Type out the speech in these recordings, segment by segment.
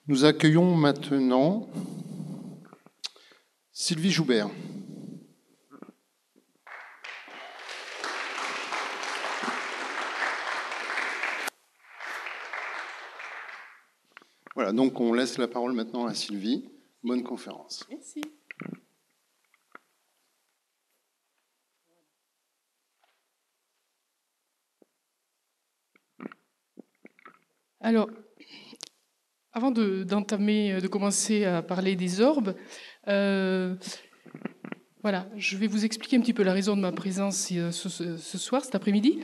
Nous accueillons maintenant Sylvie Joubert. Voilà, donc on laisse la parole maintenant à Sylvie. Bonne conférence. Merci. Alors, avant de commencer à parler des orbes, voilà, je vais vous expliquer un petit peu la raison de ma présence ce soir, cet après-midi.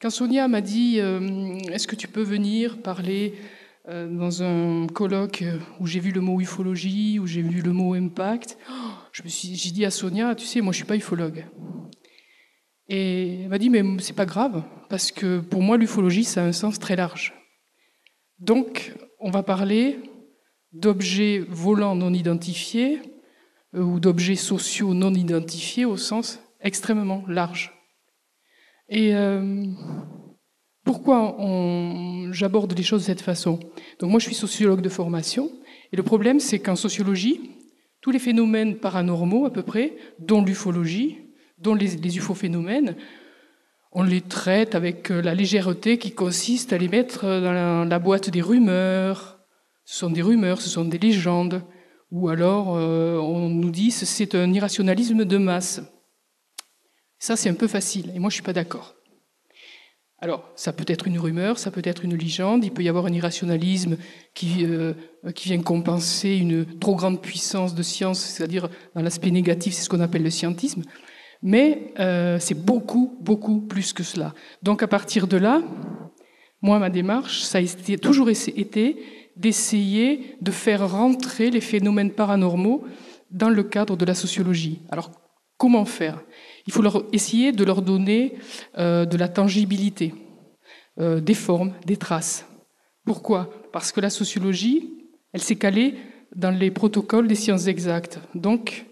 Quand Sonia m'a dit est-ce que tu peux venir parler dans un colloque où j'ai vu le mot ufologie, où j'ai vu le mot impact, j'ai dit à Sonia, tu sais, moi je suis pas ufologue. Et elle m'a dit mais c'est pas grave, parce que pour moi l'ufologie ça a un sens très large. Donc, on va parler d'objets volants non identifiés ou d'objets sociaux non identifiés au sens extrêmement large. Et pourquoi j'aborde les choses de cette façon? Donc moi, je suis sociologue de formation, et le problème, c'est qu'en sociologie, tous les phénomènes paranormaux, à peu près, dont l'ufologie, dont les ufophénomènes, on les traite avec la légèreté qui consiste à les mettre dans la boîte des rumeurs. Ce sont des rumeurs, ce sont des légendes. Ou alors, on nous dit que c'est un irrationalisme de masse. Ça, c'est un peu facile, et moi, je ne suis pas d'accord. Alors, ça peut être une rumeur, ça peut être une légende, il peut y avoir un irrationalisme qui vient compenser une trop grande puissance de science, c'est-à-dire, dans l'aspect négatif, c'est ce qu'on appelle le scientisme. Mais c'est beaucoup, beaucoup plus que cela. Donc à partir de là, moi, ma démarche, ça a toujours été d'essayer de faire rentrer les phénomènes paranormaux dans le cadre de la sociologie. Alors, comment faire? Il faut essayer de leur donner de la tangibilité, des formes, des traces. Pourquoi? Parce que la sociologie, elle s'est calée dans les protocoles des sciences exactes. Donc,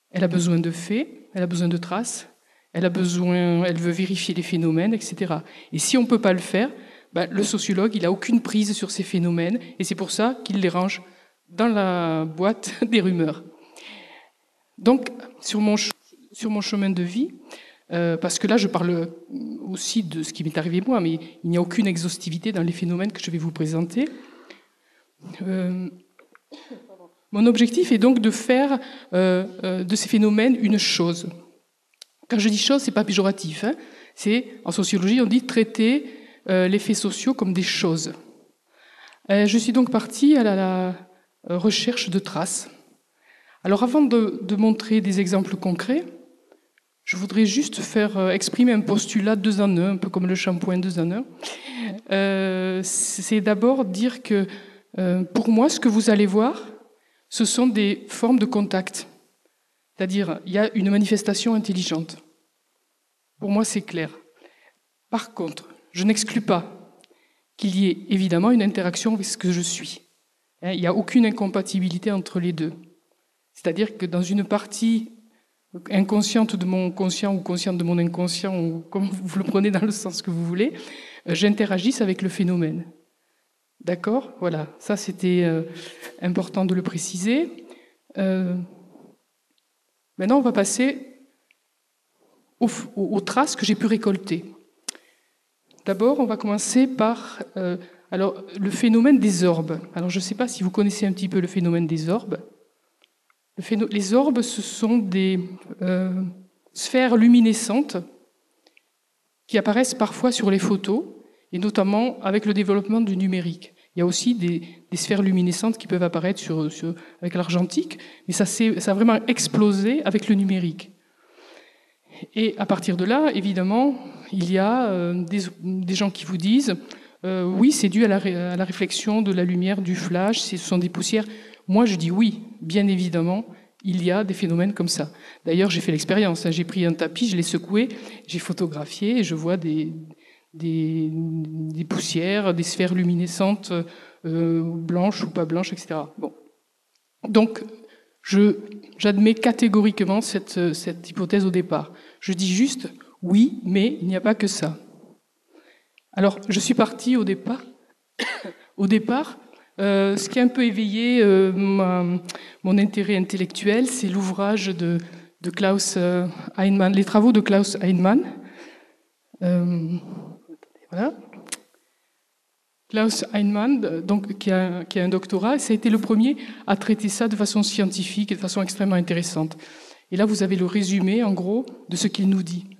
elle a besoin de faits, elle a besoin de traces, elle veut vérifier les phénomènes, etc. Et si on ne peut pas le faire, le sociologue, il n'a aucune prise sur ces phénomènes, et c'est pour ça qu'il les range dans la boîte des rumeurs. Donc, sur mon chemin de vie, parce que là, je parle aussi de ce qui m'est arrivé moi, mais il n'y a aucune exhaustivité dans les phénomènes que je vais vous présenter. Mon objectif est donc de faire de ces phénomènes une chose. Quand je dis chose, ce n'est pas péjoratif. En sociologie, on dit traiter les faits sociaux comme des choses. Je suis donc partie à la recherche de traces. Alors avant de montrer des exemples concrets, je voudrais juste faire exprimer un postulat 2 en 1, un peu comme le shampoing 2 en 1. C'est d'abord dire que pour moi, ce que vous allez voir, ce sont des formes de contact. C'est-à-dire, il y a une manifestation intelligente. Pour moi, c'est clair. Par contre, je n'exclus pas qu'il y ait évidemment une interaction avec ce que je suis. Il n'y a aucune incompatibilité entre les deux. C'est-à-dire que dans une partie inconsciente de mon conscient ou consciente de mon inconscient, ou comme vous le prenez dans le sens que vous voulez, j'interagisse avec le phénomène. D'accord? Voilà, ça c'était important de le préciser. Maintenant, on va passer aux traces que j'ai pu récolter. D'abord, on va commencer par le phénomène des orbes. Alors, je ne sais pas si vous connaissez un petit peu le phénomène des orbes. Les orbes, ce sont des sphères luminescentes qui apparaissent parfois sur les photos, et notamment avec le développement du numérique. Il y a aussi des sphères luminescentes qui peuvent apparaître avec l'argentique, mais ça a vraiment explosé avec le numérique. Et à partir de là, évidemment, il y a des gens qui vous disent oui, c'est dû à la réflexion de la lumière du flash, ce sont des poussières. Moi, je dis oui, bien évidemment, il y a des phénomènes comme ça. D'ailleurs, j'ai fait l'expérience. J'ai pris un tapis, je l'ai secoué, j'ai photographié et je vois des poussières, des sphères luminescentes, blanches ou pas blanches, etc. Bon. Donc, j'admets catégoriquement cette hypothèse au départ. Je dis juste oui, mais il n'y a pas que ça. Alors, je suis partie au départ Ce qui a un peu éveillé mon intérêt intellectuel, c'est l'ouvrage de Klaus Heinemann, les travaux de Klaus Heinemann. Voilà. Klaus Heinemann, donc, qui a un doctorat, ça a été le premier à traiter ça de façon scientifique et de façon extrêmement intéressante. Et là, vous avez le résumé, en gros, de ce qu'il nous dit.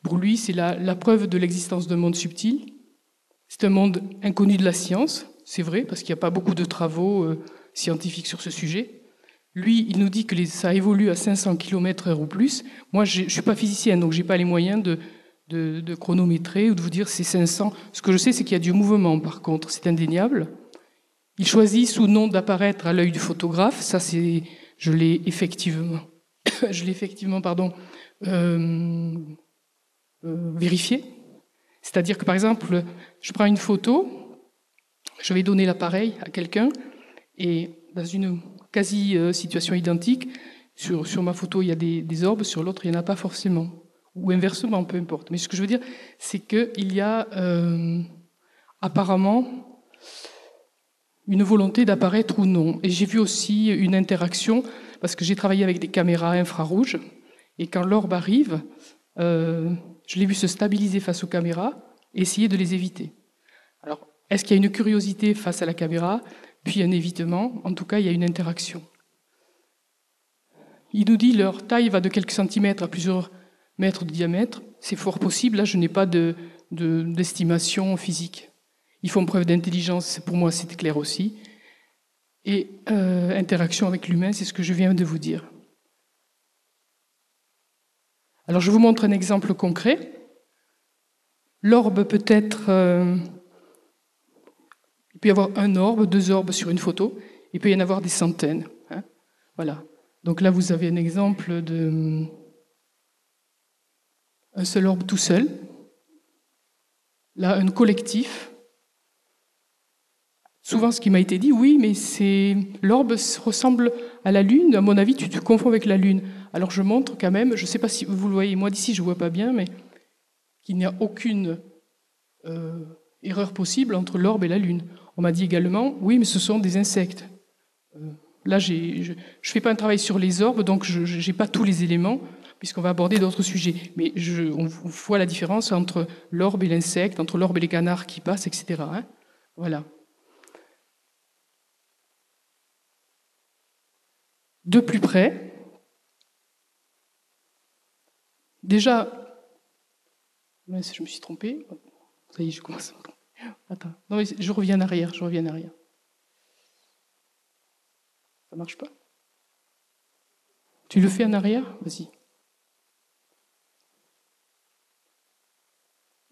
Pour lui, c'est la preuve de l'existence d'un monde subtil. C'est un monde inconnu de la science, c'est vrai, parce qu'il n'y a pas beaucoup de travaux scientifiques sur ce sujet. Lui, il nous dit que ça évolue à 500 km/h ou plus. Moi, je ne suis pas physicien, donc je n'ai pas les moyens de chronométrer ou de vous dire c'est 500. Ce que je sais, c'est qu'il y a du mouvement, par contre, c'est indéniable. Il choisit sous nom d'apparaître à l'œil du photographe. Ça, je l'ai effectivement vérifié. C'est-à-dire que, par exemple, je prends une photo, je vais donner l'appareil à quelqu'un, et dans une quasi-situation identique, sur ma photo, il y a des orbes, sur l'autre, il n'y en a pas forcément. Ou inversement, peu importe. Mais ce que je veux dire, c'est qu'il y a apparemment une volonté d'apparaître ou non. Et j'ai vu aussi une interaction, parce que j'ai travaillé avec des caméras infrarouges, et quand l'orbe arrive, je l'ai vu se stabiliser face aux caméras et essayer de les éviter. Alors, est-ce qu'il y a une curiosité face à la caméra, puis un évitement? En tout cas, il y a une interaction. Il nous dit leur taille va de quelques centimètres à plusieurs mètres de diamètre. C'est fort possible. Là, je n'ai pas d'estimation physique. Ils font preuve d'intelligence, pour moi, c'est clair aussi. Et interaction avec l'humain, c'est ce que je viens de vous dire. Alors, je vous montre un exemple concret. L'orbe peut être... il peut y avoir un orbe, 2 orbes sur une photo. Il peut y en avoir des centaines. Voilà. Donc là, vous avez un exemple de... un seul orbe tout seul. Là, un collectif. Souvent, ce qui m'a été dit, oui, mais l'orbe ressemble à la Lune. À mon avis, tu te confonds avec la Lune. Alors, je montre quand même, je ne sais pas si vous le voyez, moi d'ici, je ne vois pas bien, mais qu'il n'y a aucune erreur possible entre l'orbe et la Lune. On m'a dit également, oui, mais ce sont des insectes. Là, je ne fais pas un travail sur les orbes, donc je n'ai pas tous les éléments, puisqu'on va aborder d'autres sujets. Mais on voit la différence entre l'orbe et l'insecte, entre l'orbe et les canards qui passent, etc. Voilà. De plus près, déjà, je me suis trompé. Ça y est, je commence. Attends, non, mais je reviens en arrière, Ça marche pas? Tu le fais en arrière? Vas-y.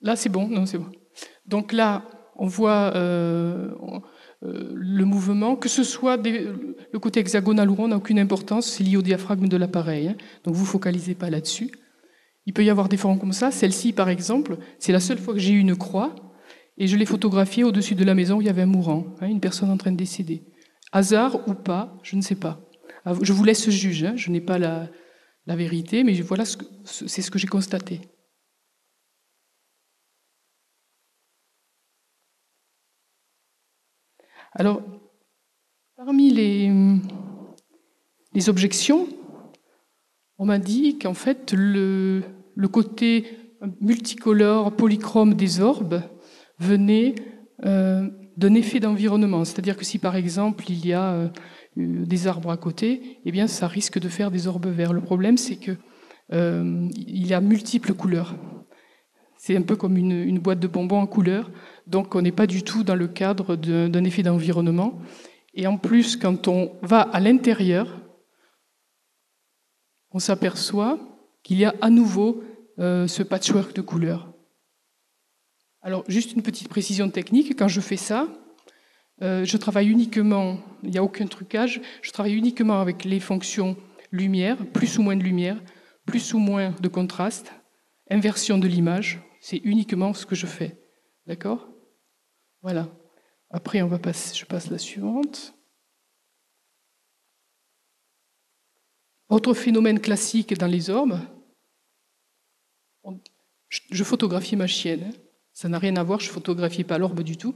Là, c'est bon? Non, c'est bon. Donc là, on voit le mouvement, que ce soit le côté hexagonal ou rond n'a aucune importance, c'est lié au diaphragme de l'appareil. Donc vous ne focalisez pas là-dessus. Il peut y avoir des formes comme ça. Celle-ci, par exemple, c'est la seule fois que j'ai eu une croix, et je l'ai photographiée au-dessus de la maison où il y avait un mourant, une personne en train de décéder. Hasard ou pas, je ne sais pas. Je vous laisse juger, je n'ai pas la vérité, mais voilà, c'est ce que j'ai constaté. Alors, parmi les objections, on m'a dit qu'en fait, le côté multicolore, polychrome des orbes venait d'un effet d'environnement. C'est-à-dire que si, par exemple, il y a des arbres à côté, eh bien, ça risque de faire des orbes verts. Le problème, c'est qu'il y a multiples couleurs. C'est un peu comme une boîte de bonbons en couleurs. Donc, on n'est pas du tout dans le cadre d'un effet d'environnement. Et en plus, quand on va à l'intérieur, on s'aperçoit qu'il y a à nouveau ce patchwork de couleurs. Alors, juste une petite précision technique. Quand je fais ça, je travaille uniquement, il n'y a aucun trucage, je travaille uniquement avec les fonctions lumière, plus ou moins de lumière, plus ou moins de contraste, inversion de l'image. C'est uniquement ce que je fais. D'accord? Voilà. Après, je passe la suivante. Autre phénomène classique dans les orbes, je photographiais ma chienne. Ça n'a rien à voir, je ne photographiais pas l'orbe du tout.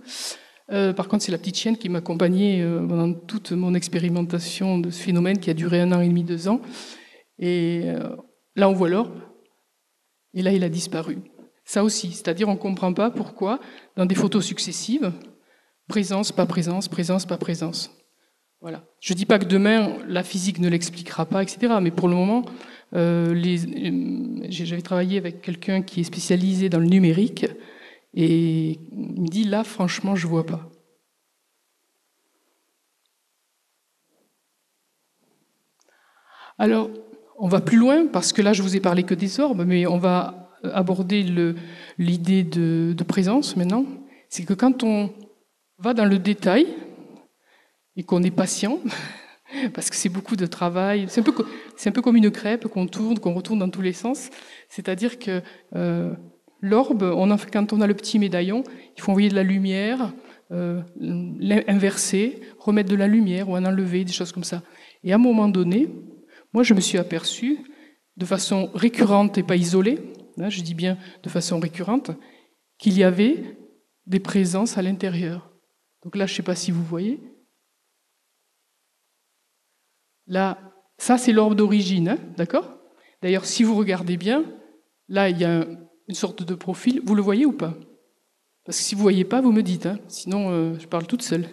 Par contre, c'est la petite chienne qui m'accompagnait pendant toute mon expérimentation de ce phénomène qui a duré 1 an et demi, 2 ans. Et là, on voit l'orbe. Et là, il a disparu. Ça aussi, c'est-à-dire on ne comprend pas pourquoi, dans des photos successives, présence, pas présence, présence, pas présence. Voilà. Je ne dis pas que demain, la physique ne l'expliquera pas, etc. Mais pour le moment, j'avais travaillé avec quelqu'un qui est spécialisé dans le numérique, et il me dit, là, franchement, je ne vois pas. Alors, on va plus loin, parce que là, je vous ai parlé que des orbes, mais on va aborder l'idée de présence maintenant. C'est que quand on va dans le détail, et qu'on est patient, parce que c'est beaucoup de travail, c'est un peu comme une crêpe qu'on tourne, qu'on retourne dans tous les sens, c'est-à-dire que l'orbe, quand on a le petit médaillon, il faut envoyer de la lumière, l'inverser, remettre de la lumière ou en enlever, des choses comme ça. Et à un moment donné, moi je me suis aperçu, de façon récurrente et pas isolée, hein, je dis bien de façon récurrente, qu'il y avait des présences à l'intérieur. Donc là, je ne sais pas si vous voyez. Là, ça c'est l'orbe d'origine, hein, d'accord? D'ailleurs, si vous regardez bien, là il y a une sorte de profil. Vous le voyez ou pas? Parce que si vous ne voyez pas, vous me dites, hein, sinon je parle toute seule.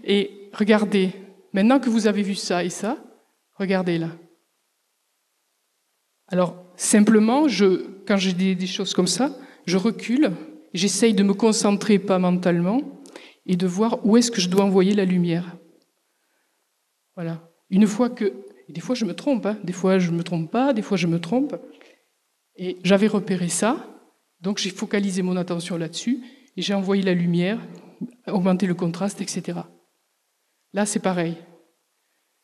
Et regardez, maintenant que vous avez vu ça et ça, regardez là. Alors, simplement, quand j'ai des choses comme ça, je recule, j'essaye de me concentrer pas mentalement et de voir où est-ce que je dois envoyer la lumière. Voilà. Une fois que... Et des fois, je me trompe, hein, des fois, je ne me trompe pas, des fois, je me trompe. Et j'avais repéré ça, donc j'ai focalisé mon attention là-dessus et j'ai envoyé la lumière, augmenté le contraste, etc. Là, c'est pareil.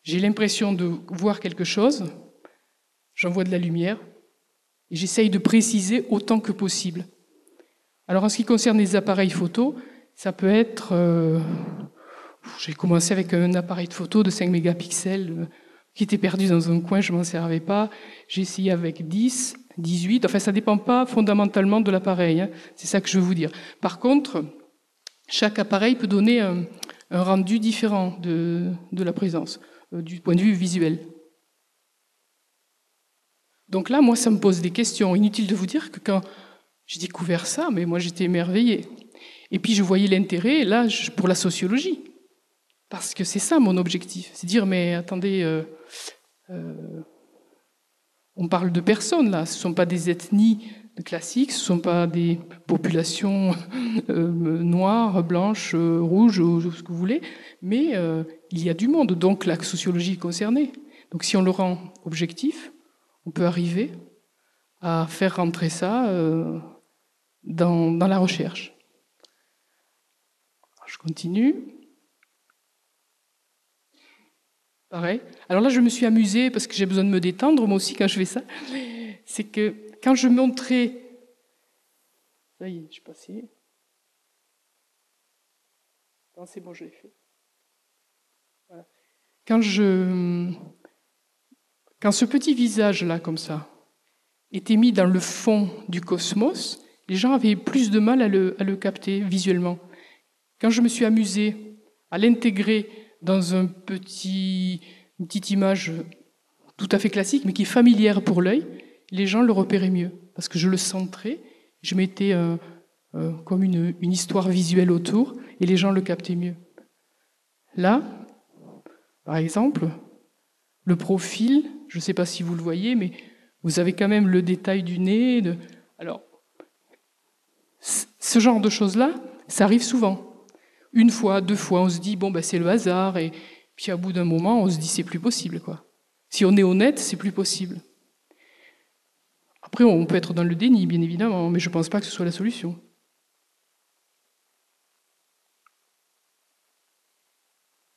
J'ai l'impression de voir quelque chose, j'envoie de la lumière et j'essaye de préciser autant que possible. Alors, en ce qui concerne les appareils photo, ça peut être... j'ai commencé avec un appareil de photo de 5 mégapixels qui était perdu dans un coin, je ne m'en servais pas. J'ai essayé avec 10, 18, enfin ça ne dépend pas fondamentalement de l'appareil, hein. C'est ça que je veux vous dire. Par contre, chaque appareil peut donner un rendu différent de la présence, du point de vue visuel. Donc là, moi, ça me pose des questions. Inutile de vous dire que quand j'ai découvert ça, mais moi j'étais émerveillée. Et puis je voyais l'intérêt, là, pour la sociologie. Parce que c'est ça mon objectif. C'est dire, mais attendez, on parle de personnes là, ce ne sont pas des ethnies classiques, ce ne sont pas des populations noires, blanches, rouges, ou ce que vous voulez, mais il y a du monde, donc la sociologie est concernée. Donc si on le rend objectif, on peut arriver à faire rentrer ça dans la recherche. Je continue. Pareil. Alors là, je me suis amusée, parce que j'ai besoin de me détendre, moi aussi, quand je fais ça. C'est que quand je montrais... Ça y est, je suis passée. Non, c'est bon, je l'ai fait. Voilà. Quand ce petit visage-là, comme ça, était mis dans le fond du cosmos, les gens avaient plus de mal à le capter visuellement. Quand je me suis amusée à l'intégrer dans une petite image tout à fait classique, mais qui est familière pour l'œil, les gens le repéraient mieux, parce que je le centrais, je mettais comme une histoire visuelle autour, et les gens le captaient mieux. Là, par exemple, le profil, je ne sais pas si vous le voyez, mais vous avez quand même le détail du nez. Alors, ce genre de choses-là, ça arrive souvent. Une fois, 2 fois, on se dit, bon, ben, c'est le hasard, et puis à bout d'un moment, on se dit, c'est plus possible, quoi. Si on est honnête, c'est plus possible. Après, on peut être dans le déni, bien évidemment, mais je ne pense pas que ce soit la solution.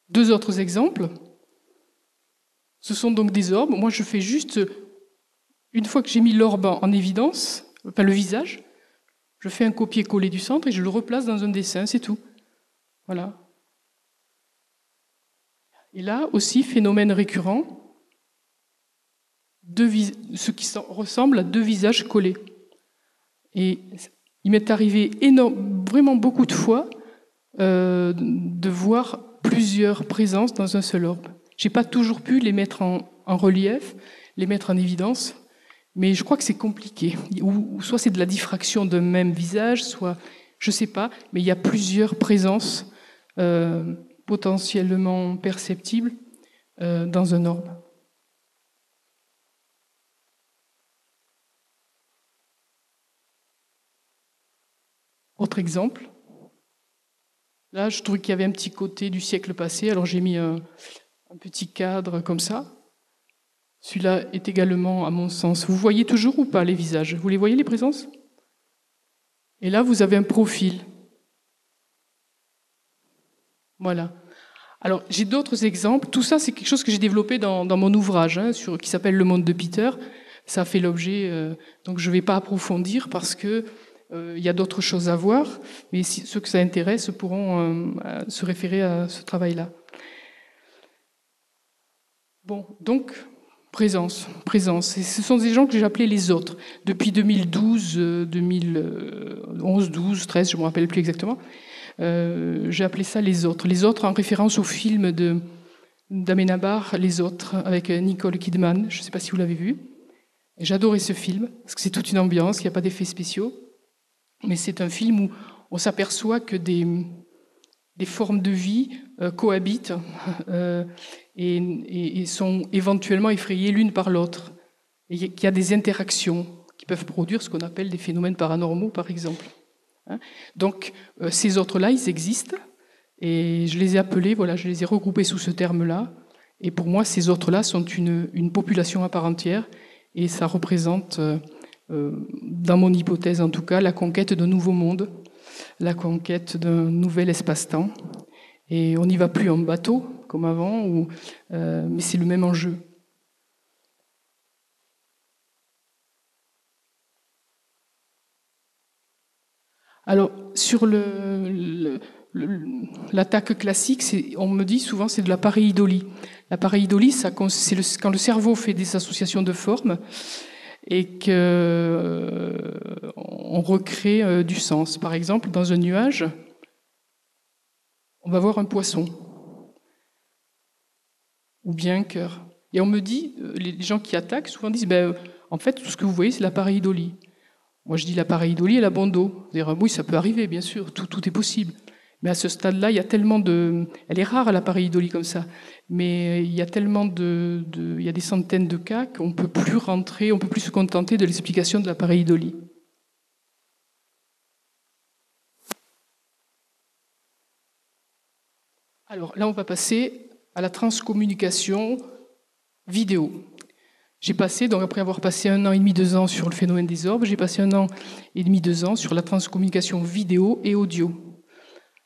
Deux autres exemples. Ce sont donc des orbes. Moi, je fais juste, une fois que j'ai mis l'orbe en évidence, enfin le visage, je fais un copier-coller du centre et je le replace dans un dessin, c'est tout. Voilà. Et là aussi, phénomène récurrent, ce qui ressemble à 2 visages collés. Et il m'est arrivé vraiment beaucoup de fois de voir plusieurs présences dans un seul orbe. J'ai pas toujours pu les mettre en relief, les mettre en évidence, mais je crois que c'est compliqué. Ou soit c'est de la diffraction d'un même visage, soit, je sais pas, mais il y a plusieurs présences potentiellement perceptibles dans un orbe. Autre exemple. Là, je trouvais qu'il y avait un petit côté du siècle passé, alors j'ai mis un petit cadre comme ça. Celui-là est également, à mon sens... Vous voyez toujours ou pas les visages? Vous les voyez, les présences? Et là, vous avez un profil. Voilà. Alors, j'ai d'autres exemples. Tout ça, c'est quelque chose que j'ai développé dans mon ouvrage, qui s'appelle Le monde de Peter. Ça a fait l'objet... donc, je ne vais pas approfondir parce que il y a d'autres choses à voir, mais ceux que ça intéresse pourront se référer à ce travail-là. Bon, donc, présence. Et ce sont des gens que j'ai appelés les autres. Depuis 2012, 2011, 12, 13, je ne me rappelle plus exactement, j'ai appelé ça les autres. Les autres en référence au film d'Amenabar, Les autres, avec Nicole Kidman. Je ne sais pas si vous l'avez vu. J'adorais ce film, parce que c'est toute une ambiance, il n'y a pas d'effets spéciaux. Mais c'est un film où on s'aperçoit que des formes de vie cohabitent et sont éventuellement effrayées l'une par l'autre. Et qu'il y a des interactions qui peuvent produire ce qu'on appelle des phénomènes paranormaux, par exemple. Donc, ces autres-là, ils existent, et je les ai appelés, voilà, je les ai regroupés sous ce terme-là. Et pour moi, ces autres-là sont une population à part entière, et ça représente... dans mon hypothèse en tout cas, la conquête d'un nouveau monde, la conquête d'un nouvel espace-temps. Et on n'y va plus en bateau, comme avant, mais c'est le même enjeu. Alors, sur l'attaque classique, on me dit souvent c'est de la pareidolie. La pareidolie, c'est quand le cerveau fait des associations de formes, et qu'on recrée du sens. Par exemple, dans un nuage, on va voir un poisson, ou bien un cœur. Et on me dit, les gens qui attaquent souvent disent, en fait, tout ce que vous voyez, c'est la pareidolie. Moi, je dis la pareidolie et la bando. C'est-à-dire, oui, ça peut arriver, bien sûr, tout est possible. Mais à ce stade-là, il y a tellement de... Elle est rare, la pareidolie, comme ça. Mais il y a tellement il y a des centaines de cas qu'on ne peut plus rentrer, on ne peut plus se contenter de l'explication de la pareidolie. Alors là, on va passer à la transcommunication vidéo. J'ai passé, donc après avoir passé 1 an et demi, 2 ans sur le phénomène des orbes, j'ai passé 1 an et demi, 2 ans sur la transcommunication vidéo et audio.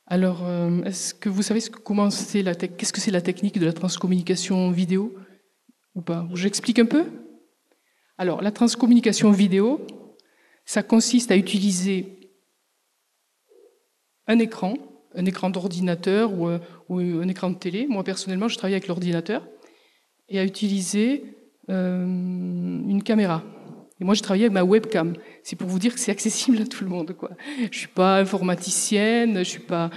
Alors, est-ce que vous savez qu'est-ce que c'est la technique de la transcommunication vidéo ou pas? J'explique un peu? Alors, la transcommunication vidéo, ça consiste à utiliser un écran d'ordinateur ou un écran de télé. Moi, personnellement, je travaille avec l'ordinateur, et à utiliser une caméra. Et moi, je travaillais avec ma webcam. C'est pour vous dire que c'est accessible à tout le monde, quoi. Je suis pas informaticienne, je suis pas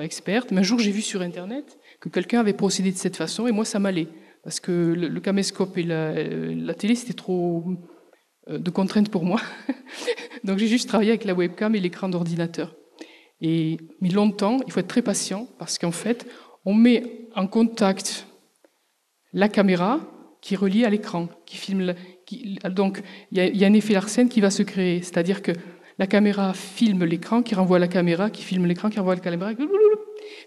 experte. Mais un jour, j'ai vu sur Internet que quelqu'un avait procédé de cette façon, et moi, ça m'allait. Parce que le caméscope et la télé, c'était trop de contraintes pour moi. Donc, j'ai juste travaillé avec la webcam et l'écran d'ordinateur. Mais longtemps, il faut être très patient, parce qu'en fait, on met en contact la caméra qui est reliée à l'écran, qui filme. Donc, il y a un effet Larsen qui va se créer, c'est-à-dire que la caméra filme l'écran, qui renvoie à la caméra, qui filme l'écran, qui renvoie à la caméra.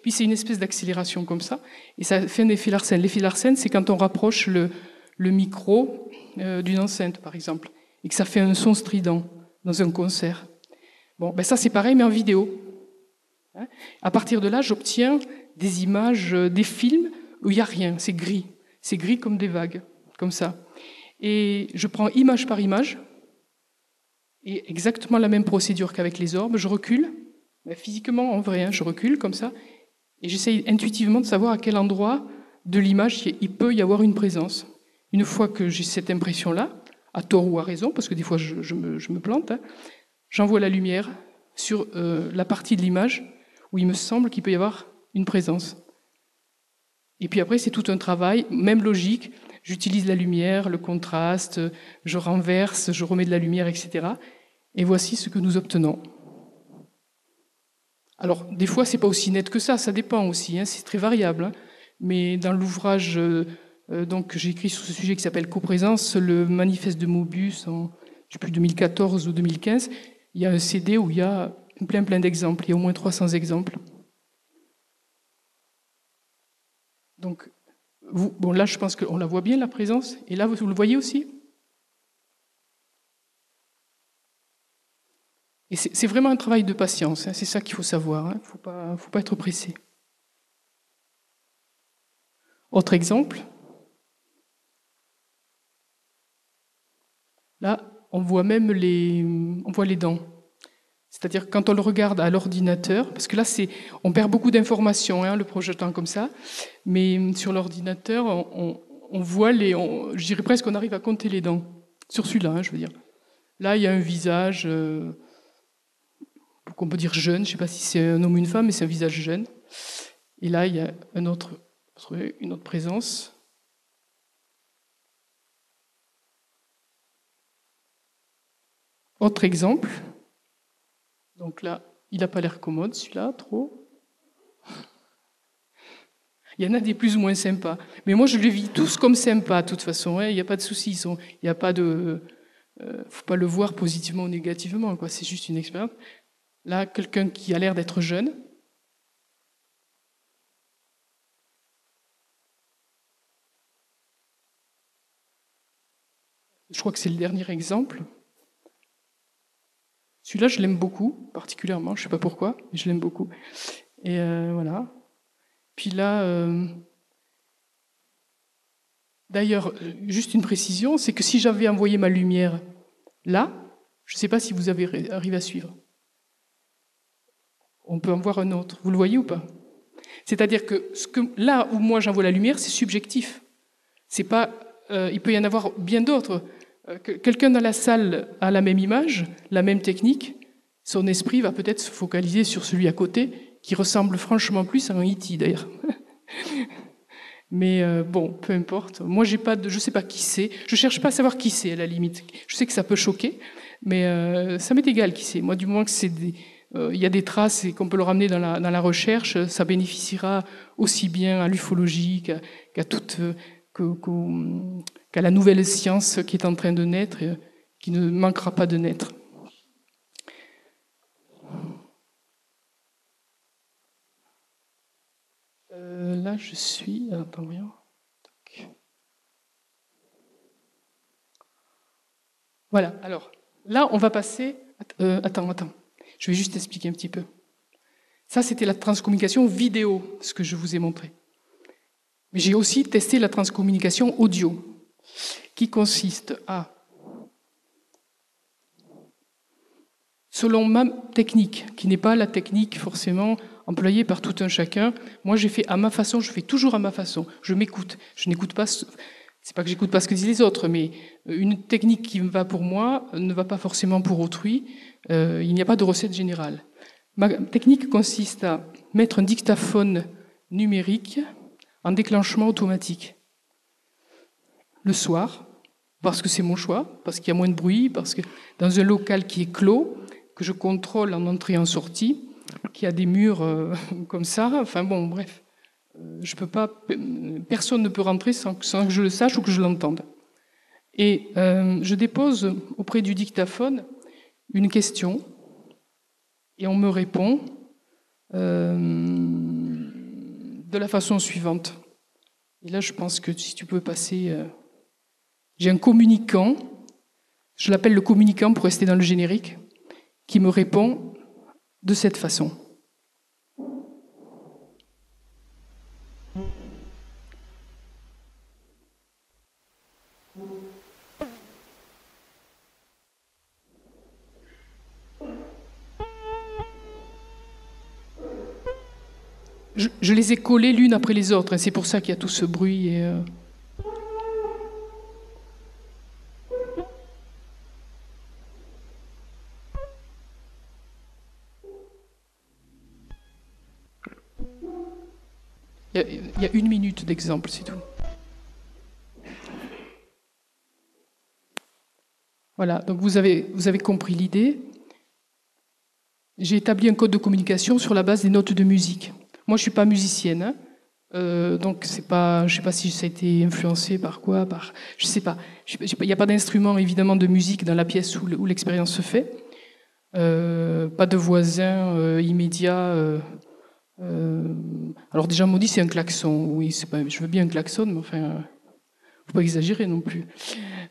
Puis c'est une espèce d'accélération comme ça, et ça fait un effet Larsen. L'effet Larsen, c'est quand on rapproche le micro d'une enceinte, par exemple, et que ça fait un son strident dans un concert. Bon, ça c'est pareil, mais en vidéo. À partir de là, j'obtiens des images, des films où il n'y a rien, c'est gris. C'est gris comme des vagues, comme ça. Et je prends image par image, et exactement la même procédure qu'avec les orbes, je recule, physiquement en vrai, je recule comme ça, et j'essaye intuitivement de savoir à quel endroit de l'image il peut y avoir une présence. Une fois que j'ai cette impression-là, à tort ou à raison, parce que des fois je me plante, j'envoie la lumière sur la partie de l'image où il me semble qu'il peut y avoir une présence. Et puis après, c'est tout un travail, même logique. J'utilise la lumière, le contraste, je renverse, je remets de la lumière, etc. Et voici ce que nous obtenons. Alors, des fois, c'est pas aussi net que ça dépend aussi, hein, c'est très variable. Hein. Mais dans l'ouvrage que j'ai écrit sur ce sujet qui s'appelle Coprésence, le manifeste de Mobius en je sais plus, 2014 ou 2015, il y a un CD où il y a plein d'exemples, il y a au moins 300 exemples. Donc, là, je pense qu'on la voit bien, la présence, et là, vous le voyez aussi. Et c'est vraiment un travail de patience, hein, c'est ça qu'il faut savoir, il ne faut pas être pressé. Autre exemple, là, on voit les dents. C'est-à-dire quand on le regarde à l'ordinateur, parce que là, on perd beaucoup d'informations, hein, le projetant comme ça, mais sur l'ordinateur, on voit je dirais presque qu'on arrive à compter les dents. Sur celui-là, hein, je veux dire. Là, il y a un visage, qu'on peut dire jeune, je ne sais pas si c'est un homme ou une femme, mais c'est un visage jeune. Et là, il y a une autre présence. Autre exemple. Donc là, il n'a pas l'air commode, celui-là, trop. Il y en a des plus ou moins sympas. Mais moi, je les vis tous comme sympas, de toute façon. Il n'y a pas de souci. Il n'y a pas de... faut pas le voir positivement ou négativement. C'est juste une expérience. Là, quelqu'un qui a l'air d'être jeune. Je crois que c'est le dernier exemple. Celui-là, je l'aime beaucoup, particulièrement. Je ne sais pas pourquoi, mais je l'aime beaucoup. Et voilà. Puis là, d'ailleurs, juste une précision, c'est que si j'avais envoyé ma lumière là, je ne sais pas si vous arrivez à suivre. On peut en voir un autre. Vous le voyez ou pas? C'est-à-dire que là où moi j'envoie la lumière, c'est subjectif. C'est pas, il peut y en avoir bien d'autres. Quelqu'un dans la salle a la même image, la même technique, son esprit va peut-être se focaliser sur celui à côté, qui ressemble franchement plus à un E.T. d'ailleurs. Mais peu importe. Moi, je ne sais pas qui c'est. Je cherche pas à savoir qui c'est, à la limite. Je sais que ça peut choquer, mais ça m'est égal qui c'est. Moi, du moment que il y a des traces et qu'on peut le ramener dans la recherche, ça bénéficiera aussi bien à l'ufologie qu'à la nouvelle science qui est en train de naître et qui ne manquera pas de naître. Là, je suis... Attends, voyons. Voilà, alors, là, on va passer... Attends. Je vais juste expliquer un petit peu. Ça, c'était la transcommunication vidéo, ce que je vous ai montré. Mais j'ai aussi testé la transcommunication audio, qui consiste à, selon ma technique, qui n'est pas la technique forcément employée par tout un chacun, moi j'ai fait à ma façon, je fais toujours à ma façon. Je m'écoute. Je n'écoute pas... C'est pas que j'écoute pas ce que disent les autres, mais une technique qui me va pour moi ne va pas forcément pour autrui. Il n'y a pas de recette générale. Ma technique consiste à mettre un dictaphone numérique en déclenchement automatique. Le soir, parce que c'est mon choix, parce qu'il y a moins de bruit, parce que dans un local qui est clos, que je contrôle en entrée et en sortie, qui a des murs comme ça, enfin bon, bref. Je peux pas, personne ne peut rentrer sans que je le sache ou que je l'entende. Et je dépose auprès du dictaphone une question et on me répond de la façon suivante. Et là, je pense que si tu peux passer... J'ai un communicant, je l'appelle le communicant pour rester dans le générique, qui me répond de cette façon. Je les ai collées l'une après les autres, et c'est pour ça qu'il y a tout ce bruit. Il y a 1 minute d'exemple, c'est tout. Voilà, donc vous avez compris l'idée. J'ai établi un code de communication sur la base des notes de musique. Moi, je ne suis pas musicienne, hein. Donc je ne sais pas si ça a été influencé par quoi, je ne sais pas. Il n'y a pas d'instrument évidemment de musique dans la pièce où l'expérience se fait. Pas de voisin immédiat. Alors déjà, on m'a dit c'est un klaxon. Oui, je veux bien un klaxon, mais enfin, faut pas exagérer non plus.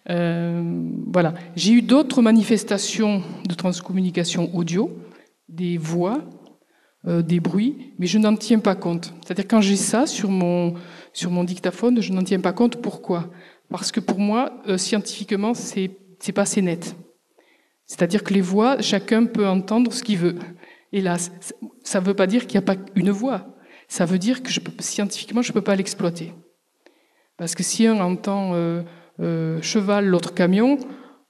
Voilà. J'ai eu d'autres manifestations de transcommunication audio, des voix, des bruits, mais je n'en tiens pas compte. C'est-à-dire quand j'ai ça sur mon dictaphone, je n'en tiens pas compte. Pourquoi ? Parce que pour moi, scientifiquement, c'est pas assez net. C'est-à-dire que les voix, chacun peut entendre ce qu'il veut. Et là, ça ne veut pas dire qu'il n'y a pas une voix. Ça veut dire que scientifiquement, je ne peux pas l'exploiter. Parce que si un entend cheval, l'autre camion,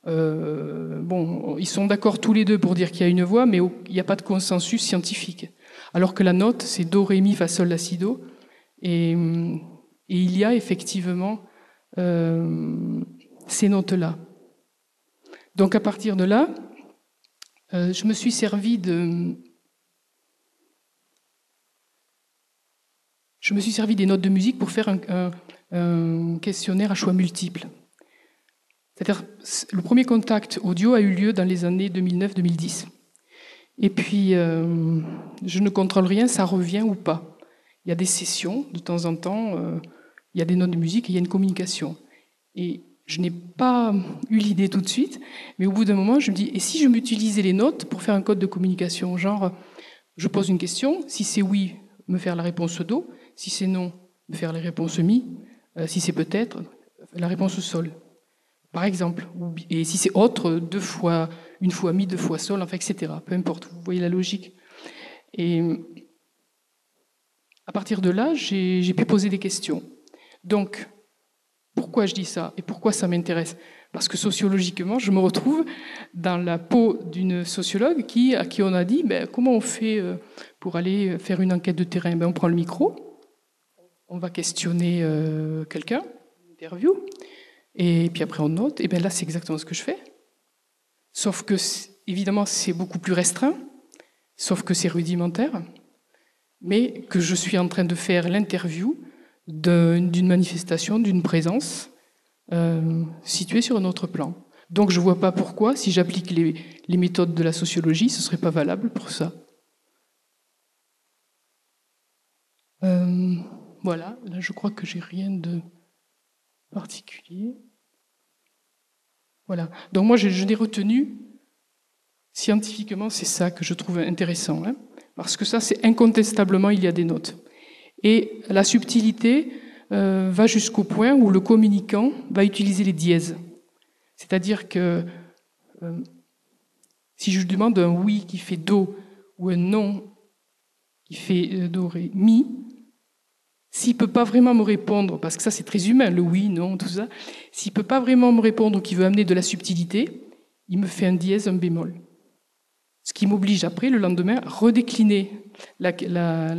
bon, ils sont d'accord tous les deux pour dire qu'il y a une voix, mais il n'y a pas de consensus scientifique. Alors que la note, c'est do, ré, mi, fa, sol, la, si, do. Et il y a effectivement ces notes-là. Donc à partir de là, je me suis servi des notes de musique pour faire un questionnaire à choix multiples. C'est-à-dire, le premier contact audio a eu lieu dans les années 2009-2010. Et puis, je ne contrôle rien, ça revient ou pas. Il y a des sessions, de temps en temps, il y a des notes de musique et il y a une communication. Et je n'ai pas eu l'idée tout de suite, mais au bout d'un moment, je me dis, et si je m'utilisais les notes pour faire un code de communication, genre, je pose une question, si c'est oui, me faire la réponse do, si c'est non, me faire les réponses mi, si c'est peut-être, la réponse sol, par exemple. Et si c'est autre, 2 fois, 1 fois mi, 2 fois sol, enfin, etc. Peu importe, vous voyez la logique. Et à partir de là, j'ai pu poser des questions. Donc, pourquoi je dis ça et pourquoi ça m'intéresse ? Parce que sociologiquement, je me retrouve dans la peau d'une sociologue à qui on a dit comment on fait pour aller faire une enquête de terrain ? On prend le micro, on va questionner quelqu'un, une interview, et puis après on note. Et bien là, c'est exactement ce que je fais. Sauf que, évidemment, c'est beaucoup plus restreint, sauf que c'est rudimentaire, mais que je suis en train de faire l'interview d'une manifestation, d'une présence située sur un autre plan. Donc je ne vois pas pourquoi, si j'applique les méthodes de la sociologie, ce ne serait pas valable pour ça. Voilà, là je crois que j'ai rien de particulier. Voilà, donc moi je l'ai retenu, scientifiquement c'est ça que je trouve intéressant, hein, parce que ça c'est incontestablement il y a des notes. Et la subtilité va jusqu'au point où le communicant va utiliser les dièses. C'est-à-dire que si je lui demande un oui qui fait do ou un non qui fait do, ré, mi, s'il ne peut pas vraiment me répondre, parce que ça c'est très humain, le oui, non, tout ça, s'il ne peut pas vraiment me répondre ou qu'il veut amener de la subtilité, il me fait un dièse, un bémol. Ce qui m'oblige après, le lendemain, à redécliner la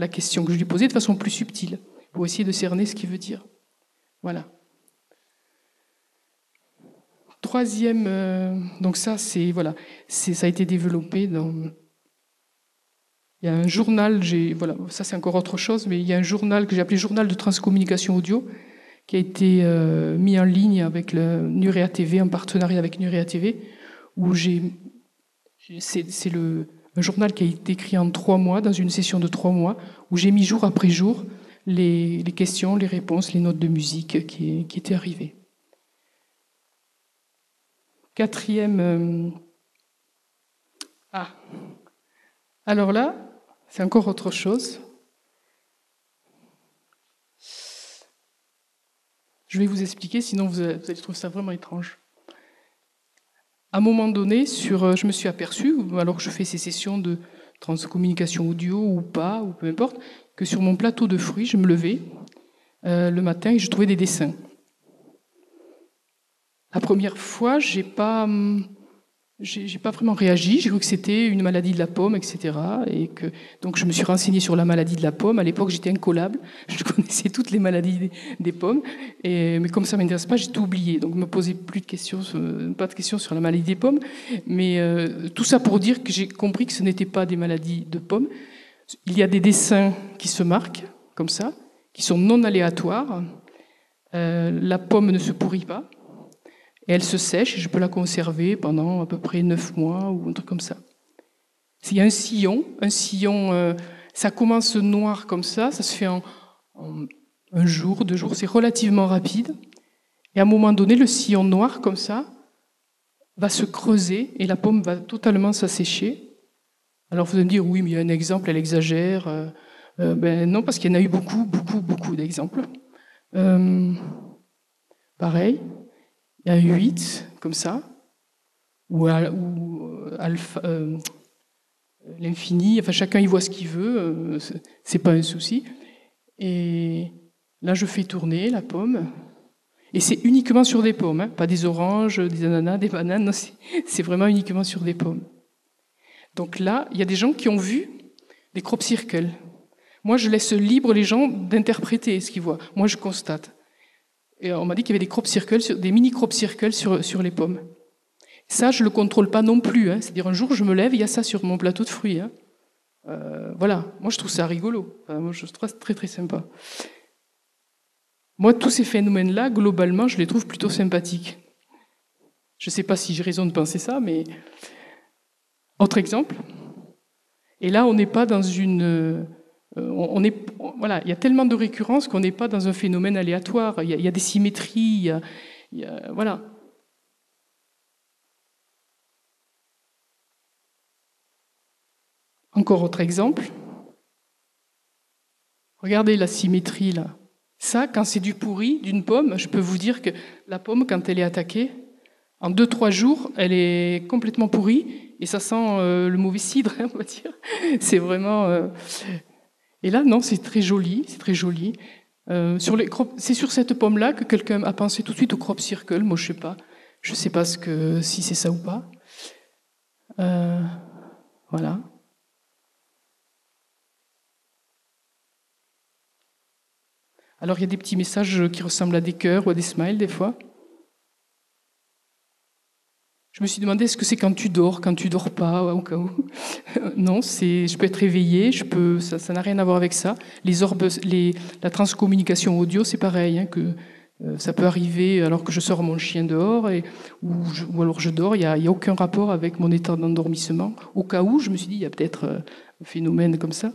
question que je lui posais de façon plus subtile, pour essayer de cerner ce qu'il veut dire. Voilà. Troisième, donc ça, voilà, ça a été développé dans... Il y a un journal, voilà, ça c'est encore autre chose, mais il y a un journal que j'ai appelé Journal de transcommunication audio, qui a été mis en ligne avec le Nurea TV, en partenariat avec Nurea TV, où c'est un journal qui a été écrit en 3 mois, dans une session de 3 mois, où j'ai mis jour après jour les questions, les réponses, les notes de musique qui étaient arrivées. Quatrième... Alors là, c'est encore autre chose. Je vais vous expliquer, sinon vous allez trouver ça vraiment étrange. À un moment donné, je me suis aperçu, alors que je fais ces sessions de transcommunication audio ou pas, ou peu importe, que sur mon plateau de fruits, je me levais le matin et je trouvais des dessins. La première fois, j'ai pas j'ai pas vraiment réagi. J'ai cru que c'était une maladie de la pomme, etc. Donc je me suis renseignée sur la maladie de la pomme. À l'époque, j'étais incollable. Je connaissais toutes les maladies des pommes. Mais comme ça m'intéresse pas, j'ai tout oublié. Donc, me posez plus de questions, pas de questions sur la maladie des pommes. Mais tout ça pour dire que j'ai compris que ce n'était pas des maladies de pommes. Il y a des dessins qui se marquent comme ça, qui sont non aléatoires. La pomme ne se pourrit pas. Et elle se sèche et je peux la conserver pendant à peu près 9 mois ou un truc comme ça. Il y a un sillon, ça commence noir comme ça se fait en un jour, 2 jours, c'est relativement rapide. Et à un moment donné, le sillon noir comme ça va se creuser et la pomme va totalement s'assécher. Alors vous allez me dire, oui, mais il y a un exemple, elle exagère. Ben non, parce qu'il y en a eu beaucoup d'exemples. Pareil. Il y a 8, comme ça, ou alpha, l'infini, enfin chacun y voit ce qu'il veut, c'est pas un souci. Et là, je fais tourner la pomme, et c'est uniquement sur des pommes, hein, pas des oranges, des ananas, des bananes, non, c'est vraiment uniquement sur des pommes. Donc là, il y a des gens qui ont vu des crop circles. Moi, je laisse libre les gens d'interpréter ce qu'ils voient. Moi, je constate. Et on m'a dit qu'il y avait des crop circles, des mini crop circles sur les pommes. Ça, je ne le contrôle pas non plus. Hein. C'est-à-dire, un jour, je me lève, il y a ça sur mon plateau de fruits. Hein. Voilà. Moi, je trouve ça rigolo. Enfin, moi, je trouve ça très, très sympa. Moi, tous ces phénomènes-là, globalement, je les trouve plutôt sympathiques. Je ne sais pas si j'ai raison de penser ça, mais... Autre exemple. Et là, on n'est pas dans une... Voilà, il y a tellement de récurrence qu'on n'est pas dans un phénomène aléatoire. Il y a des symétries. Voilà. Encore autre exemple. Regardez la symétrie là. Ça, quand c'est du pourri d'une pomme, je peux vous dire que la pomme, quand elle est attaquée, en 2-3 jours, elle est complètement pourrie et ça sent le mauvais cidre, on va dire. C'est vraiment... Et là, non, c'est très joli, c'est très joli. C'est sur cette pomme-là que quelqu'un a pensé tout de suite au crop circle. Moi, je sais pas si c'est ça ou pas. Voilà. Alors, il y a des petits messages qui ressemblent à des cœurs ou à des smiles, des fois. Je me suis demandé, est-ce que c'est quand tu dors pas, au cas où. Non, je peux être éveillée, ça n'a rien à voir avec ça. La transcommunication audio, c'est pareil, hein, ça peut arriver alors que je sors mon chien dehors, ou alors je dors, il n'y a aucun rapport avec mon état d'endormissement. Au cas où, je me suis dit, il y a peut-être un phénomène comme ça.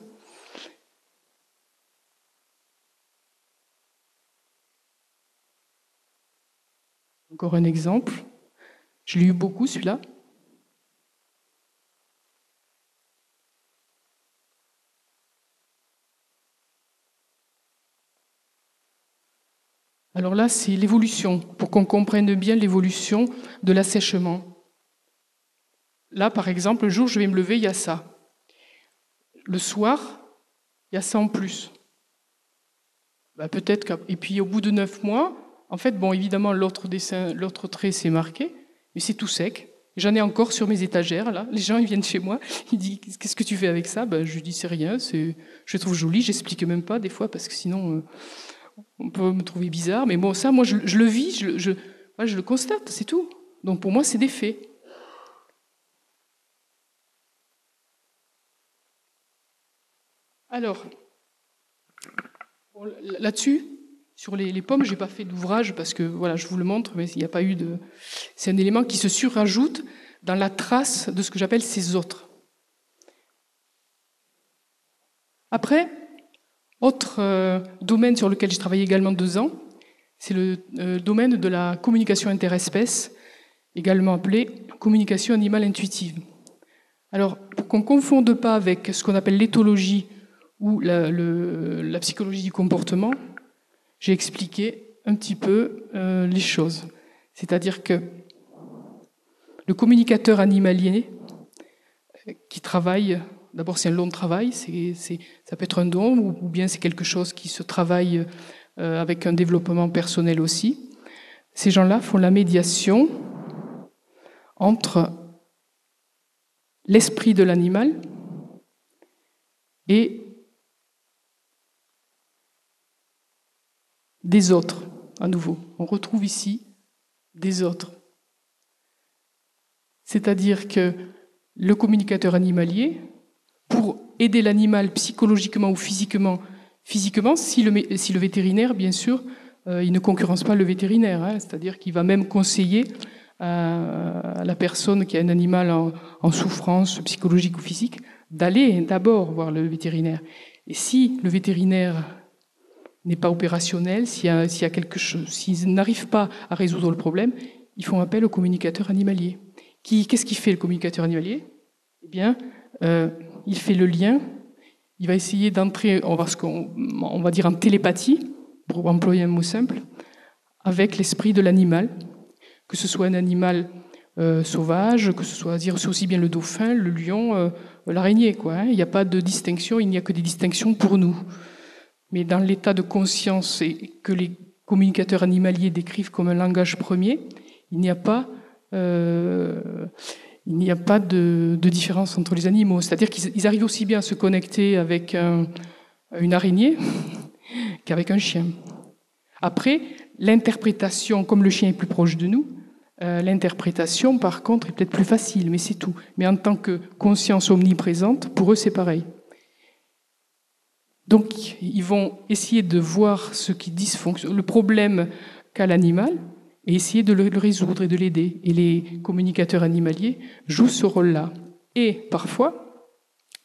Encore un exemple. Je l'ai eu beaucoup, celui-là. Alors là, c'est l'évolution, pour qu'on comprenne bien l'évolution de l'assèchement. Là, par exemple, le jour où je vais me lever, il y a ça. Le soir, il y a ça en plus. Et puis au bout de 9 mois, en fait, bon, évidemment, l'autre trait, c'est marqué, mais c'est tout sec. J'en ai encore sur mes étagères, là. Les gens, ils viennent chez moi, ils disent « Qu'est-ce que tu fais avec ça ?» Je lui dis « C'est rien, je le trouve joli, j'explique même pas des fois, parce que sinon, on peut me trouver bizarre. Mais bon, ça, moi, je le vis, je le constate, c'est tout. Donc pour moi, c'est des faits. » Alors, là-dessus, sur les pommes, je n'ai pas fait d'ouvrage parce que, voilà, je vous le montre, mais il n'y a pas eu de... C'est un élément qui se surajoute dans la trace de ce que j'appelle ces autres. Après, autre domaine sur lequel j'ai travaillé également 2 ans, c'est le domaine de la communication interespèce, également appelée communication animale intuitive. Alors, pour qu'on ne confonde pas avec ce qu'on appelle l'éthologie ou la psychologie du comportement, j'ai expliqué un petit peu les choses. C'est-à-dire que le communicateur animalier qui travaille, d'abord c'est un long travail, ça peut être un don ou bien c'est quelque chose qui se travaille avec un développement personnel aussi. Ces gens-là font la médiation entre l'esprit de l'animal et des autres, à nouveau. On retrouve ici des autres. C'est-à-dire que le communicateur animalier, pour aider l'animal psychologiquement ou physiquement, si le vétérinaire, bien sûr, il ne concurrence pas le vétérinaire, hein, c'est-à-dire qu'il va même conseiller à la personne qui a un animal en souffrance psychologique ou physique d'aller d'abord voir le vétérinaire. Et si le vétérinaire n'est pas opérationnel, s'il y a quelque chose, s'ils n'arrivent pas à résoudre le problème, ils font appel au communicateur animalier. Qu'est-ce qu'il fait le communicateur animalier? Eh bien, il fait le lien, il va essayer d'entrer, on va dire en télépathie, pour employer un mot simple, avec l'esprit de l'animal, que ce soit un animal sauvage, que ce soit c'est aussi bien le dauphin, le lion, l'araignée, quoi. Hein. Il n'y a pas de distinction, il n'y a que des distinctions pour nous. Mais dans l'état de conscience et que les communicateurs animaliers décrivent comme un langage premier, il n'y a pas de différence entre les animaux. C'est-à-dire qu'ils arrivent aussi bien à se connecter avec une araignée qu'avec un chien. Après, l'interprétation, comme le chien est plus proche de nous, l'interprétation, par contre, est peut-être plus facile, mais c'est tout. Mais en tant que conscience omniprésente, pour eux, c'est pareil. Donc, ils vont essayer de voir ce qui dysfonctionne, le problème qu'a l'animal, et essayer de le résoudre et de l'aider. Et les communicateurs animaliers jouent ce rôle-là. Et parfois,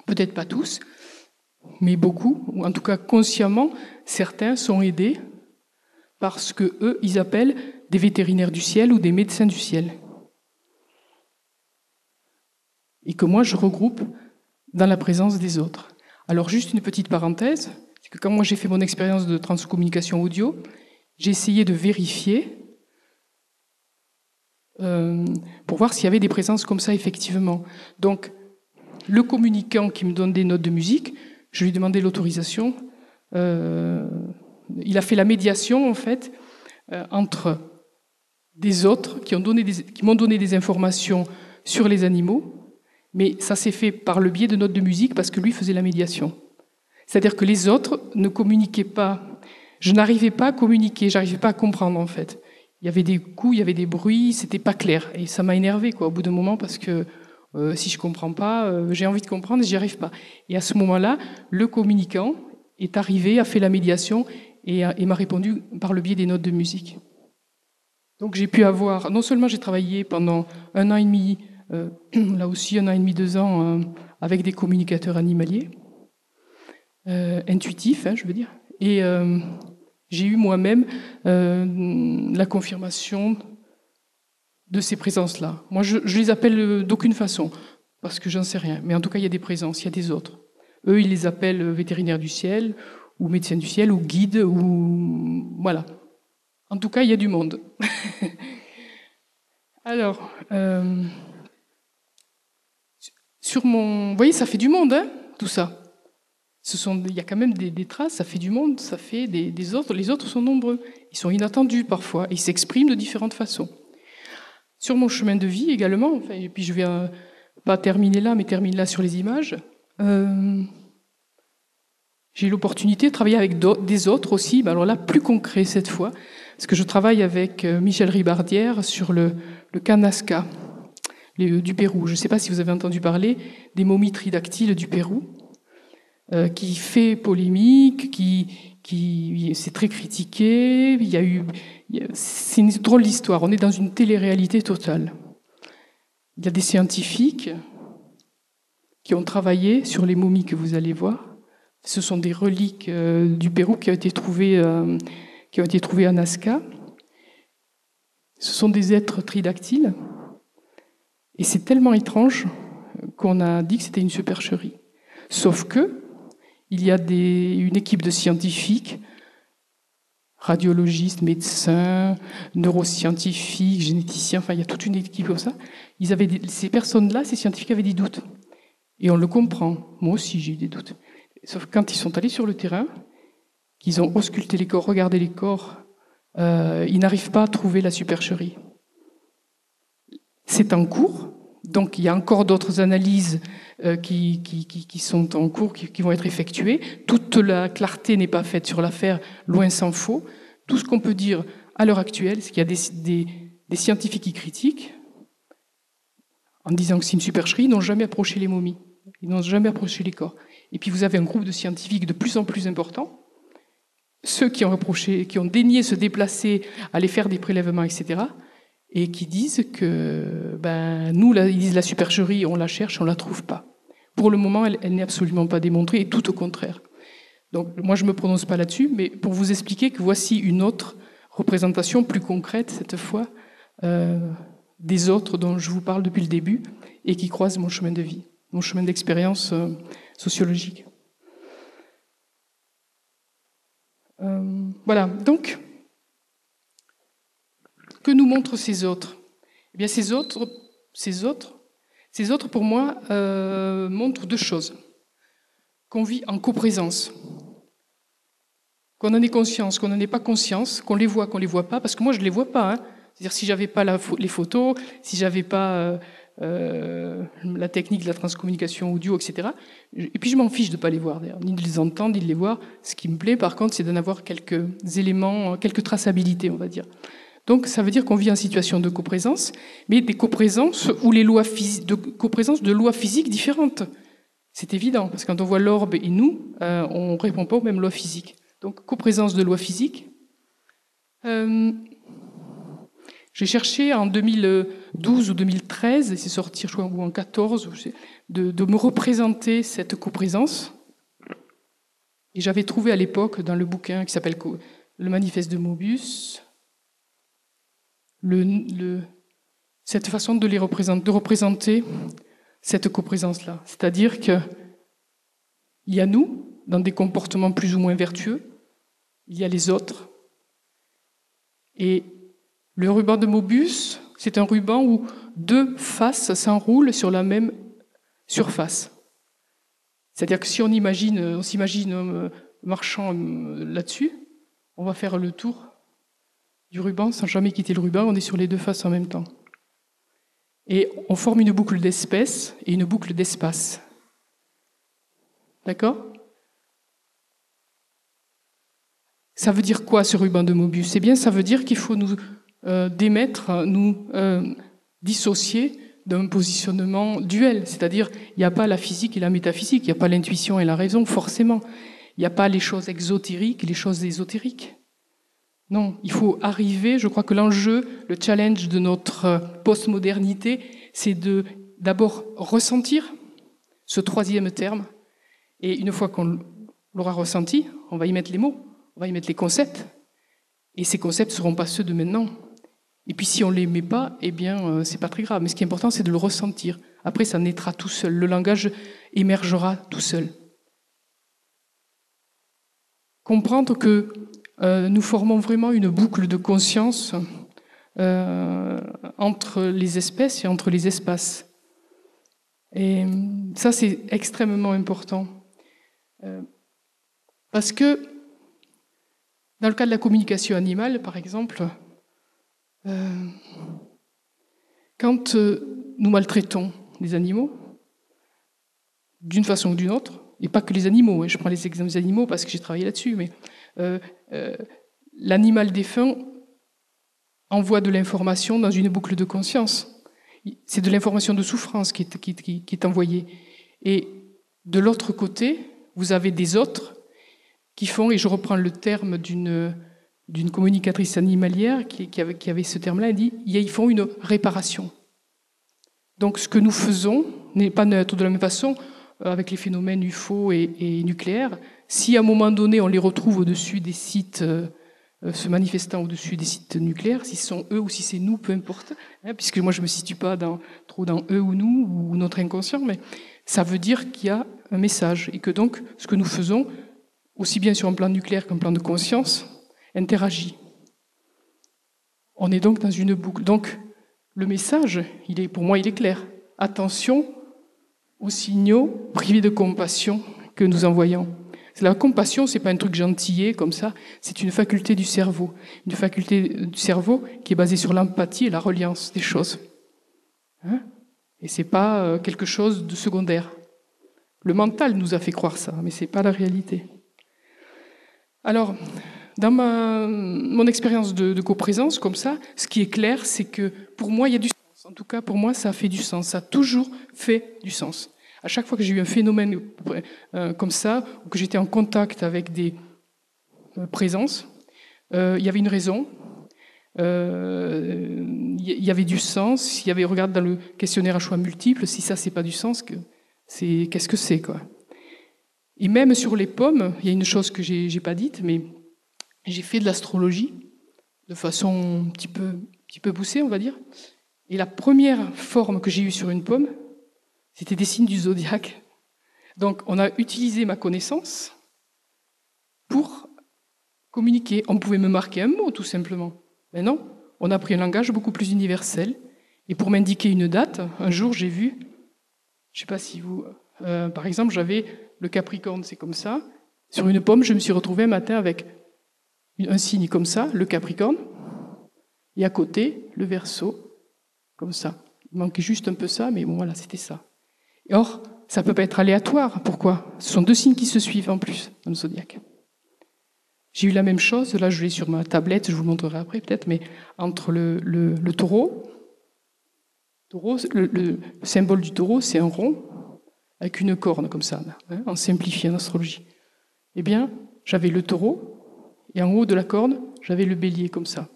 peut-être pas tous, mais beaucoup, ou en tout cas consciemment, certains sont aidés parce que eux, ils appellent des vétérinaires du ciel ou des médecins du ciel. Et que moi, je regroupe dans la présence des autres. Alors, juste une petite parenthèse, c'est que quand moi j'ai fait mon expérience de transcommunication audio, j'ai essayé de vérifier pour voir s'il y avait des présences comme ça, effectivement. Donc, le communicant qui me donne des notes de musique, je lui ai demandé l'autorisation. Il a fait la médiation, en fait, entre des autres qui m'ont donné des informations sur les animaux, mais ça s'est fait par le biais de notes de musique parce que lui faisait la médiation. C'est-à-dire que les autres ne communiquaient pas. Je n'arrivais pas à communiquer, j'arrivais pas à comprendre, en fait. Il y avait des coups, il y avait des bruits, c'était pas clair. Et ça m'a énervé, quoi, au bout d'un moment, parce que si je comprends pas, j'ai envie de comprendre et j'y arrive pas. Et à ce moment-là, le communicant est arrivé, a fait la médiation et m'a répondu par le biais des notes de musique. Donc j'ai pu avoir, non seulement j'ai travaillé pendant 1 an et demi, là aussi 1 an et demi, 2 ans, avec des communicateurs animaliers, intuitifs, hein, je veux dire, et j'ai eu moi-même la confirmation de ces présences-là. Moi, je les appelle d'aucune façon, parce que j'en sais rien. Mais en tout cas, il y a des présences, il y a des autres. Eux, ils les appellent vétérinaires du ciel, ou médecins du ciel, ou guides, ou... Voilà. En tout cas, il y a du monde. Alors, sur mon... Vous voyez, ça fait du monde, hein, tout ça. Il y a quand même des traces, ça fait du monde, ça fait des autres. Les autres sont nombreux. Ils sont inattendus parfois. Ils s'expriment de différentes façons. Sur mon chemin de vie également, enfin, et puis je vais pas terminer là, mais terminer là sur les images, j'ai eu l'opportunité de travailler avec des autres aussi, mais alors là, plus concret cette fois, parce que je travaille avec Michel Ribardière sur le cas Nazca du Pérou. Je ne sais pas si vous avez entendu parler des momies tridactyles du Pérou, qui fait polémique, qui c'est très critiqué. C'est une drôle d'histoire. On est dans une télé-réalité totale. Il y a des scientifiques qui ont travaillé sur les momies que vous allez voir. Ce sont des reliques du Pérou qui ont été trouvées à Nazca. Ce sont des êtres tridactyles. Et c'est tellement étrange qu'on a dit que c'était une supercherie. Sauf que il y a une équipe de scientifiques, radiologistes, médecins, neuroscientifiques, généticiens, enfin il y a toute une équipe comme ça. Ces personnes-là, ces scientifiques avaient des doutes. Et on le comprend. Moi aussi, j'ai eu des doutes. Sauf que quand ils sont allés sur le terrain, qu'ils ont ausculté les corps, regardé les corps, ils n'arrivent pas à trouver la supercherie. C'est en cours. Donc il y a encore d'autres analyses qui sont en cours, qui vont être effectuées. Toute la clarté n'est pas faite sur l'affaire, loin s'en faut. Tout ce qu'on peut dire à l'heure actuelle, c'est qu'il y a des scientifiques qui critiquent, en disant que c'est une supercherie, ils n'ont jamais approché les momies, ils n'ont jamais approché les corps. Et puis vous avez un groupe de scientifiques de plus en plus important, ceux qui ont daigné se déplacer, aller faire des prélèvements, etc., et qui disent que nous, ils disent la supercherie, on la cherche, on la trouve pas. Pour le moment, elle n'est absolument pas démontrée, et tout au contraire. Donc moi, je me prononce pas là-dessus, mais pour vous expliquer que voici une autre représentation plus concrète, cette fois, des autres dont je vous parle depuis le début, et qui croisent mon chemin de vie, mon chemin d'expérience sociologique. Voilà, donc, que nous montrent ces autres? Eh bien, ces autres, pour moi, montrent deux choses. Qu'on vit en coprésence, qu'on en ait conscience, qu'on n'en ait pas conscience, qu'on les voit pas, parce que moi, je ne les vois pas. Hein. C'est-à-dire, si j'avais pas les photos, si j'avais pas la technique de la transcommunication audio, etc. Et puis, je m'en fiche de pas les voir, d'ailleurs, ni de les entendre, ni de les voir. Ce qui me plaît, par contre, c'est d'en avoir quelques éléments, quelques traçabilités, on va dire. Donc, ça veut dire qu'on vit en situation de coprésence, mais des coprésences où les lois coprésences de lois physiques différentes. C'est évident, parce que quand on voit l'orbe et nous, on ne répond pas aux mêmes lois physiques. Donc, coprésence de lois physiques. J'ai cherché en 2012 ou 2013, et c'est sorti, je crois, ou en 2014, de me représenter cette coprésence. Et j'avais trouvé à l'époque, dans le bouquin qui s'appelle Le Manifeste de Mobius, cette façon de représenter cette coprésence-là. C'est-à-dire qu'il y a nous, dans des comportements plus ou moins vertueux, il y a les autres. Et le ruban de Mobius, c'est un ruban où deux faces s'enroulent sur la même surface. C'est-à-dire que si on s'imagine marchant là-dessus, on va faire le tour du ruban sans jamais quitter le ruban, on est sur les deux faces en même temps. Et on forme une boucle d'espèce et une boucle d'espace. D'accord ? Ça veut dire quoi, ce ruban de Mobius ? Eh bien, ça veut dire qu'il faut nous démettre, nous dissocier d'un positionnement duel. C'est-à-dire, il n'y a pas la physique et la métaphysique, il n'y a pas l'intuition et la raison, forcément. Il n'y a pas les choses exotériques et les choses ésotériques. Non, il faut arriver, je crois que l'enjeu, le challenge de notre postmodernité, c'est d'abord ressentir ce troisième terme, et une fois qu'on l'aura ressenti, on va y mettre les mots, on va y mettre les concepts, et ces concepts ne seront pas ceux de maintenant. Et puis si on ne les met pas, eh bien, c'est pas très grave. Mais ce qui est important, c'est de le ressentir. Après, ça naîtra tout seul. Le langage émergera tout seul. Comprendre que nous formons vraiment une boucle de conscience entre les espèces et entre les espaces. Et ça, c'est extrêmement important. Parce que, dans le cas de la communication animale, par exemple, quand nous maltraitons les animaux, d'une façon ou d'une autre, et pas que les animaux, je prends les exemples des animaux parce que j'ai travaillé là-dessus, mais l'animal défunt envoie de l'information dans une boucle de conscience. C'est de l'information de souffrance qui est envoyée. Et de l'autre côté, vous avez des autres qui font, et je reprends le terme d'une communicatrice animalière qui avait ce terme-là, elle dit ils font une réparation. Donc ce que nous faisons n'est pas neutre. De la même façon, avec les phénomènes UFO et nucléaires, si à un moment donné on les retrouve au-dessus des sites se manifestant au-dessus des sites nucléaires, si ce sont eux ou si c'est nous, peu importe, hein, puisque moi je ne me situe pas trop dans eux ou nous, ou notre inconscient, mais ça veut dire qu'il y a un message, et que donc ce que nous faisons, aussi bien sur un plan nucléaire qu'un plan de conscience, interagit. On est donc dans une boucle. Donc le message, pour moi, il est clair. Attention aux signaux privés de compassion que nous envoyons. La compassion, c'est pas un truc gentillet comme ça, c'est une faculté du cerveau. Une faculté du cerveau qui est basée sur l'empathie et la reliance des choses. Hein ? Et ce n'est pas quelque chose de secondaire. Le mental nous a fait croire ça, mais ce n'est pas la réalité. Alors, dans mon expérience de coprésence, comme ça, ce qui est clair, c'est que pour moi, il y a du sens. En tout cas, pour moi, ça a fait du sens. Ça a toujours fait du sens. À chaque fois que j'ai eu un phénomène comme ça, ou que j'étais en contact avec des présences, il y avait une raison, il y avait du sens. Il y avait, regarde dans le questionnaire à choix multiples, si ça, c'est pas du sens, qu'est-ce que c'est, quoi. Et même sur les pommes, il y a une chose que j'ai pas dite, mais j'ai fait de l'astrologie de façon un petit peu poussée, on va dire. Et la première forme que j'ai eue sur une pomme, c'était des signes du zodiaque. Donc, on a utilisé ma connaissance pour communiquer. On pouvait me marquer un mot, tout simplement. Mais non, on a pris un langage beaucoup plus universel. Et pour m'indiquer une date, un jour, j'ai vu, je ne sais pas si vous... par exemple, j'avais le Capricorne, c'est comme ça. Sur une pomme, je me suis retrouvé un matin avec un signe comme ça, le Capricorne, et à côté, le Verseau, comme ça. Il manquait juste un peu ça, mais bon, voilà, c'était ça. Et or, ça ne peut pas être aléatoire. Pourquoi? Ce sont deux signes qui se suivent en plus dans le zodiaque. J'ai eu la même chose, là je l'ai sur ma tablette, je vous le montrerai après peut-être, mais entre le taureau, le symbole du taureau, c'est un rond avec une corne comme ça, hein, en simplifiant en astrologie. Eh bien, j'avais le taureau, et en haut de la corne, j'avais le bélier comme ça.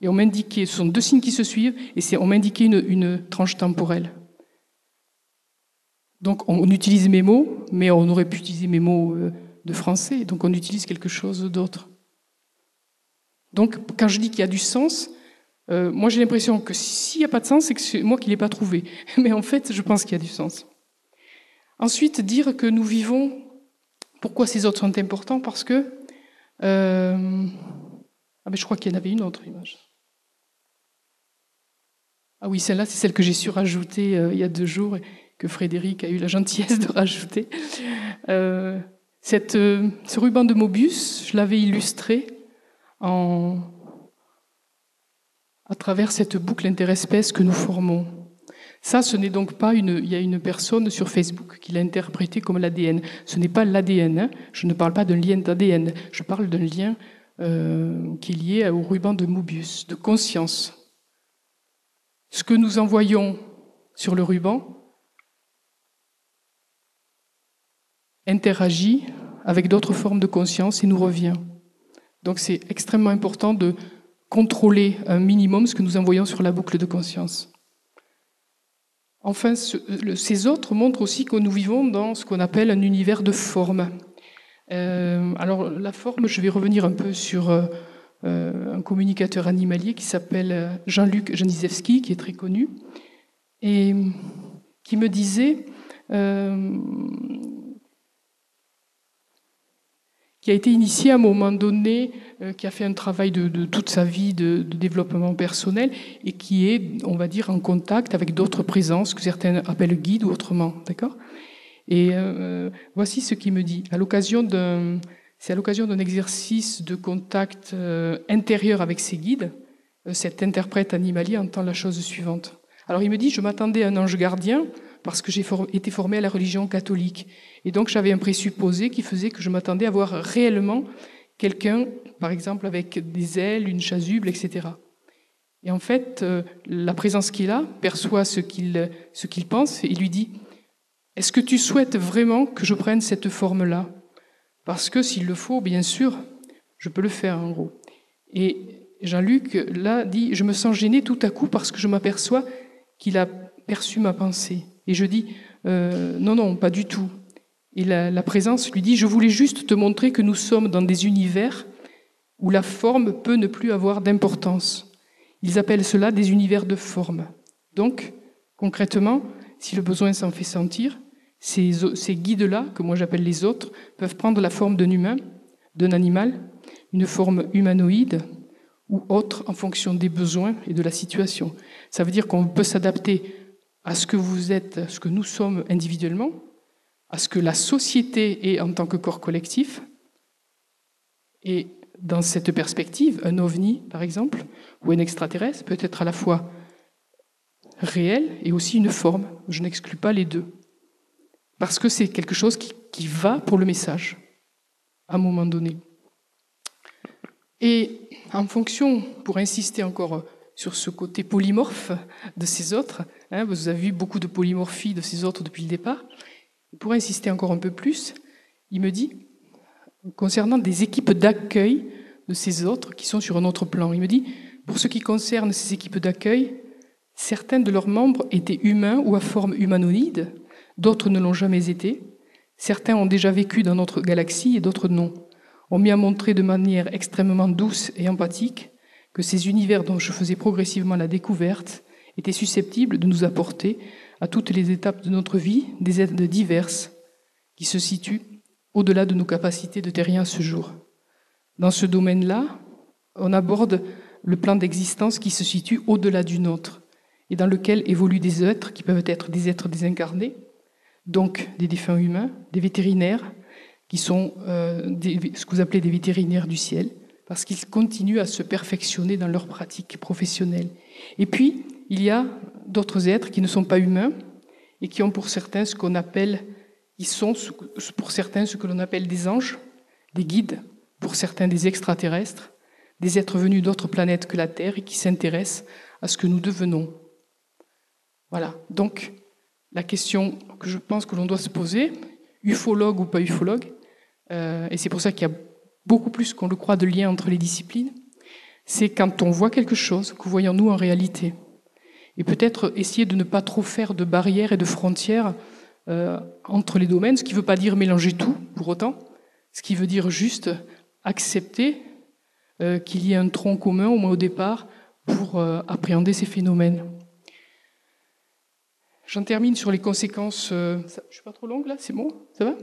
Et on m'indiquait, ce sont deux signes qui se suivent, et on m'indiquait une tranche temporelle. Donc on utilise mes mots, mais on aurait pu utiliser mes mots de français, donc on utilise quelque chose d'autre. Donc quand je dis qu'il y a du sens, moi j'ai l'impression que s'il n'y a pas de sens, c'est que c'est moi qui ne l'ai pas trouvé. Mais en fait, je pense qu'il y a du sens. Ensuite, dire que nous vivons, pourquoi ces autres sont importants? Parce que, mais je crois qu'il y en avait une autre image. Ah oui, celle-là, c'est celle que j'ai su rajouter il y a 2 jours, que Frédéric a eu la gentillesse de rajouter. Ce ruban de Mobius, je l'avais illustré à travers cette boucle interespèce que nous formons. Ça, ce n'est donc pas il y a une personne sur Facebook qui l'a interprété comme l'ADN. Ce n'est pas l'ADN. Hein. Je ne parle pas d'un lien d'ADN. Je parle d'un lien qui est lié au ruban de Mobius, de conscience. Ce que nous envoyons sur le ruban interagit avec d'autres formes de conscience et nous revient. Donc c'est extrêmement important de contrôler un minimum ce que nous envoyons sur la boucle de conscience. Enfin, ces autres montrent aussi que nous vivons dans ce qu'on appelle un univers de formes. Alors la forme, je vais revenir un peu sur un communicateur animalier qui s'appelle Jean-Luc Janisewski, qui est très connu, et qui me disait... qui a été initié à un moment donné, qui a fait un travail de toute sa vie de développement personnel et qui est, on va dire, en contact avec d'autres présences que certains appellent guides ou autrement, d'accord ? Et voici ce qu'il me dit. C'est à l'occasion d'un exercice de contact intérieur avec ses guides, cet interprète animalier entend la chose suivante. Alors il me dit, je m'attendais à un ange gardien parce que j'ai été formé à la religion catholique. Et donc j'avais un présupposé qui faisait que je m'attendais à voir réellement quelqu'un, par exemple avec des ailes, une chasuble, etc. Et en fait, la présence qu'il a perçoit ce qu'il pense et lui dit « Est-ce que tu souhaites vraiment que je prenne cette forme-là ? Parce que s'il le faut, bien sûr, je peux le faire en gros. » Et Jean-Luc, là, dit « Je me sens gêné tout à coup parce que je m'aperçois qu'il a perçu ma pensée. » Et je dis non, non, pas du tout. Et la présence lui dit, je voulais juste te montrer que nous sommes dans des univers où la forme peut ne plus avoir d'importance. Ils appellent cela des univers de forme. Donc, concrètement, si le besoin s'en fait sentir, ces guides-là, que moi j'appelle les autres, peuvent prendre la forme d'un humain, d'un animal, une forme humanoïde ou autre en fonction des besoins et de la situation. Ça veut dire qu'on peut s'adapter à ce que vous êtes, à ce que nous sommes individuellement, à ce que la société est en tant que corps collectif. Et dans cette perspective, un ovni, par exemple, ou un extraterrestre, peut être à la fois réel et aussi une forme. Je n'exclus pas les deux. Parce que c'est quelque chose qui va pour le message, à un moment donné. Et en fonction, pour insister encore sur ce côté polymorphe de ces autres, vous avez vu beaucoup de polymorphie de ces autres depuis le départ, pour insister encore un peu plus, il me dit, concernant des équipes d'accueil de ces autres qui sont sur un autre plan, il me dit, pour ce qui concerne ces équipes d'accueil, certains de leurs membres étaient humains ou à forme humanoïde, d'autres ne l'ont jamais été, certains ont déjà vécu dans notre galaxie et d'autres non. On m'y a montré de manière extrêmement douce et empathique que ces univers dont je faisais progressivement la découverte étaient susceptibles de nous apporter, à toutes les étapes de notre vie, des aides diverses qui se situent au-delà de nos capacités de terrien à ce jour. Dans ce domaine-là, on aborde le plan d'existence qui se situe au-delà du nôtre et dans lequel évoluent des êtres qui peuvent être des êtres désincarnés, donc des défunts humains, des vétérinaires, qui sont ce que vous appelez des vétérinaires du ciel, parce qu'ils continuent à se perfectionner dans leur pratique professionnelle. Et puis, il y a d'autres êtres qui ne sont pas humains et qui ont pour certains ce qu'on appelle, ils sont pour certains ce que l'on appelle des anges, des guides, pour certains des extraterrestres, des êtres venus d'autres planètes que la Terre et qui s'intéressent à ce que nous devenons. Voilà, donc la question que je pense que l'on doit se poser, ufologue ou pas ufologue, et c'est pour ça qu'il y a beaucoup plus qu'on le croit de liens entre les disciplines, c'est quand on voit quelque chose, que voyons-nous en réalité. Et peut-être essayer de ne pas trop faire de barrières et de frontières entre les domaines, ce qui ne veut pas dire mélanger tout, pour autant, ce qui veut dire juste accepter qu'il y ait un tronc commun, au moins au départ, pour appréhender ces phénomènes. J'en termine sur les conséquences... je ne suis pas trop longue là, c'est bon? Ça va?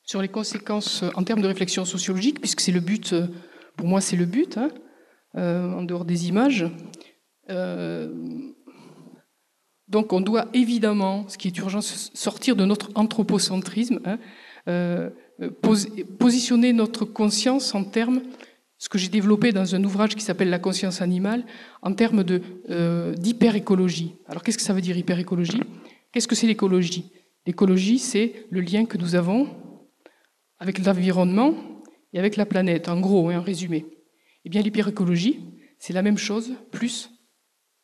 Sur les conséquences en termes de réflexion sociologique, puisque c'est le but, pour moi c'est le but, en dehors des images. Donc on doit évidemment, ce qui est urgent, sortir de notre anthropocentrisme, positionner notre conscience en termes, ce que j'ai développé dans un ouvrage qui s'appelle La conscience animale, en termes d'hyper-écologie. Alors qu'est-ce que ça veut dire hyper-écologie? Qu'est-ce que c'est l'écologie? L'écologie, c'est le lien que nous avons avec l'environnement et avec la planète, en gros, en résumé. Eh bien, l'hyper-écologie, c'est la même chose, plus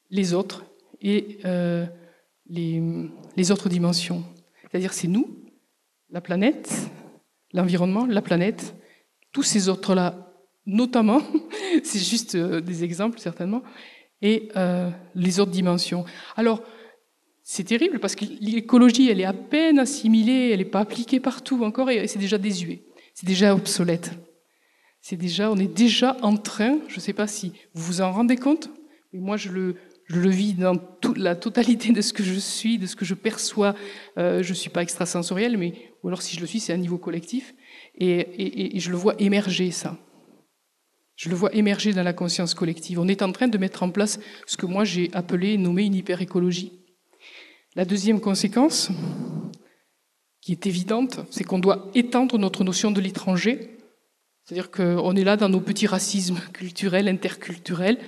les autres et les autres dimensions. C'est-à-dire, c'est nous, la planète, l'environnement, la planète, tous ces autres-là, notamment, c'est juste des exemples, certainement, et les autres dimensions. Alors, c'est terrible parce que l'écologie, elle est à peine assimilée, elle n'est pas appliquée partout encore et c'est déjà désuet, c'est déjà obsolète. On est déjà en train, je ne sais pas si vous vous en rendez compte, mais moi je le vis dans la totalité de ce que je suis, de ce que je perçois. Je ne suis pas extrasensoriel, ou alors si je le suis, c'est à un niveau collectif. Et je le vois émerger, ça. Je le vois émerger dans la conscience collective. On est en train de mettre en place ce que moi j'ai appelé, nommé une hyper-écologie. La deuxième conséquence, qui est évidente, c'est qu'on doit étendre notre notion de l'étranger. C'est-à-dire qu'on est là dans nos petits racismes culturels, interculturels,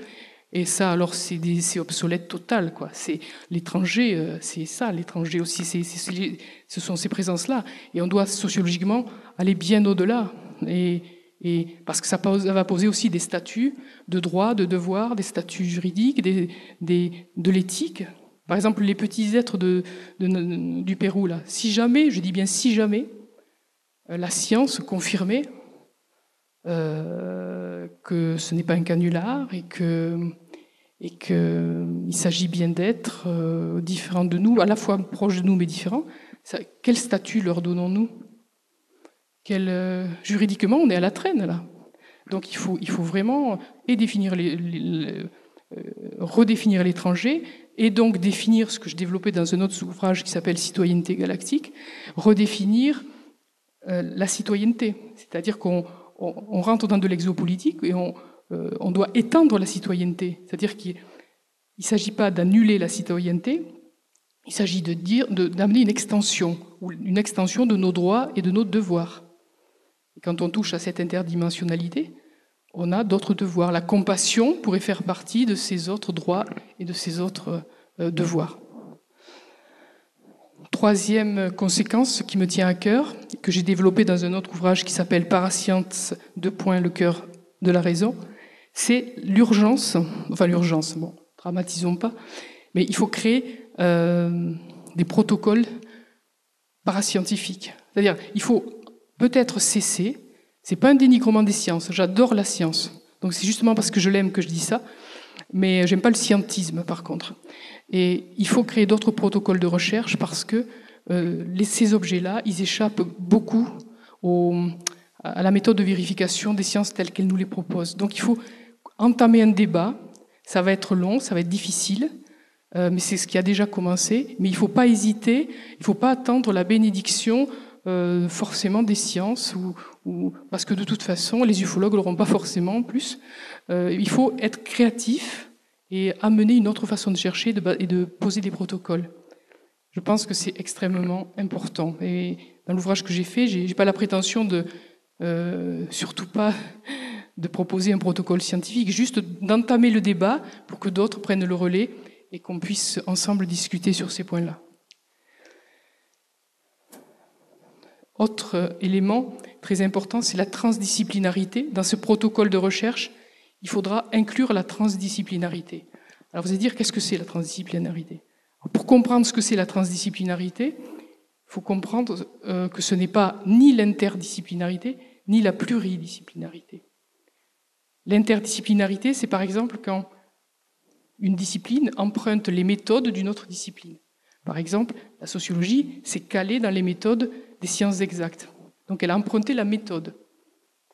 et ça, alors, c'est obsolète total, quoi. C'est l'étranger, c'est ça, l'étranger aussi, ce sont ces présences-là. Et on doit sociologiquement aller bien au-delà. Et parce que ça va poser aussi des statuts de droits, de devoirs, des statuts juridiques, de l'éthique. Par exemple, les petits êtres du Pérou, là. Si jamais, je dis bien si jamais, la science confirmait que ce n'est pas un canular et qu'il s'agit bien d'êtres différents de nous, à la fois proches de nous mais différents, quel statut leur donnons-nous? Juridiquement, on est à la traîne, là. Donc il faut vraiment redéfinir l'étranger et donc définir ce que je développais dans un autre ouvrage qui s'appelle Citoyenneté galactique, redéfinir la citoyenneté. C'est-à-dire qu'on rentre dans de l'exopolitique et on doit étendre la citoyenneté. C'est-à-dire qu'il ne s'agit pas d'annuler la citoyenneté, il s'agit d'amener une extension de nos droits et de nos devoirs. Et quand on touche à cette interdimensionnalité, on a d'autres devoirs. La compassion pourrait faire partie de ces autres droits et de ces autres devoir. Troisième conséquence qui me tient à cœur, que j'ai développée dans un autre ouvrage qui s'appelle Parascience, le cœur de la raison, c'est l'urgence, bon, dramatisons pas, mais il faut créer des protocoles parascientifiques. C'est-à-dire, il faut peut-être cesser, c'est pas un dénigrement des sciences, j'adore la science, donc c'est justement parce que je l'aime que je dis ça, mais j'aime pas le scientisme par contre. Et il faut créer d'autres protocoles de recherche parce que ces objets-là, ils échappent beaucoup à la méthode de vérification des sciences telles qu'elles nous les proposent. Donc il faut entamer un débat, ça va être long, ça va être difficile, mais c'est ce qui a déjà commencé, mais il ne faut pas hésiter, il ne faut pas attendre la bénédiction forcément des sciences, parce que de toute façon, les ufologues ne l'auront pas forcément en plus. Il faut être créatif et amener une autre façon de chercher et de poser des protocoles. Je pense que c'est extrêmement important. Et dans l'ouvrage que j'ai fait, je n'ai pas la prétention surtout pas de proposer un protocole scientifique, juste d'entamer le débat pour que d'autres prennent le relais et qu'on puisse ensemble discuter sur ces points-là. Autre élément très important, c'est la transdisciplinarité. Dans ce protocole de recherche, il faudra inclure la transdisciplinarité. Alors vous allez dire, qu'est-ce que c'est la transdisciplinarité ? Pour comprendre ce que c'est la transdisciplinarité, il faut comprendre que ce n'est pas ni l'interdisciplinarité, ni la pluridisciplinarité. L'interdisciplinarité, c'est par exemple quand une discipline emprunte les méthodes d'une autre discipline. Par exemple, la sociologie s'est calée dans les méthodes des sciences exactes. Donc elle a emprunté la méthode.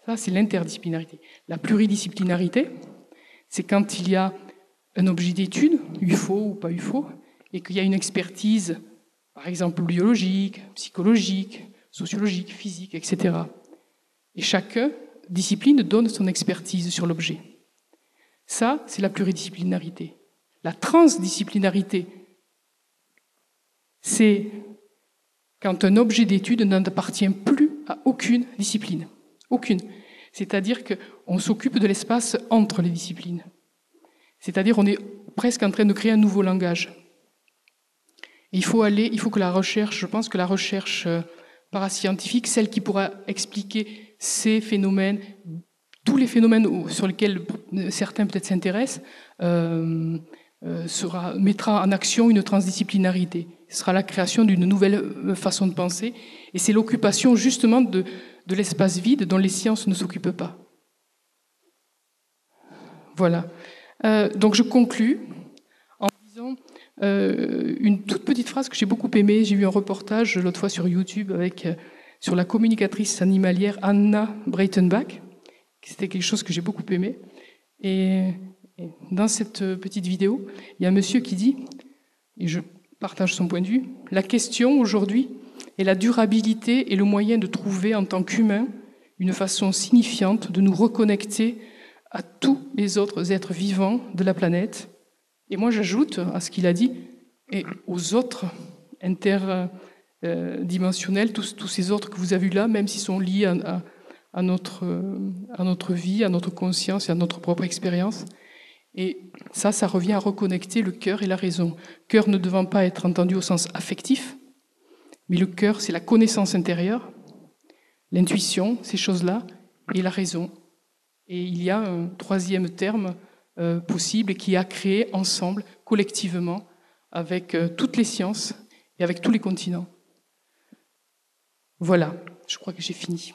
Ça, c'est l'interdisciplinarité. La pluridisciplinarité, c'est quand il y a un objet d'étude, UFO ou pas UFO, et qu'il y a une expertise, par exemple biologique, psychologique, sociologique, physique, etc. Et chaque discipline donne son expertise sur l'objet. Ça, c'est la pluridisciplinarité. La transdisciplinarité, c'est quand un objet d'étude n'appartient plus à aucune discipline. Aucune. C'est-à-dire qu'on s'occupe de l'espace entre les disciplines. C'est-à-dire qu'on est presque en train de créer un nouveau langage. Et il faut que la recherche, je pense que la recherche parascientifique, celle qui pourra expliquer ces phénomènes, tous les phénomènes sur lesquels certains peut-être s'intéressent, mettra en action une transdisciplinarité. Ce sera la création d'une nouvelle façon de penser, et c'est l'occupation justement de l'espace vide dont les sciences ne s'occupent pas. Voilà. Donc je conclus en disant une toute petite phrase que j'ai beaucoup aimée. J'ai vu un reportage l'autre fois sur YouTube sur la communicatrice animalière Anna Breitenbach. C'était quelque chose que j'ai beaucoup aimé. Et dans cette petite vidéo, il y a un monsieur qui dit, et je partage son point de vue, la question aujourd'hui est la durabilité et le moyen de trouver en tant qu'humains une façon signifiante de nous reconnecter à tous les autres êtres vivants de la planète. Et moi, j'ajoute à ce qu'il a dit, et aux autres interdimensionnels, tous ces autres que vous avez vus là, même s'ils sont liés à notre vie, à notre conscience et à notre propre expérience. Et ça revient à reconnecter le cœur et la raison. Cœur ne devant pas être entendu au sens affectif, mais le cœur, c'est la connaissance intérieure, l'intuition, ces choses-là, et la raison. Et il y a un troisième terme possible qui a créé ensemble, collectivement, avec toutes les sciences et avec tous les continents. Voilà, je crois que j'ai fini.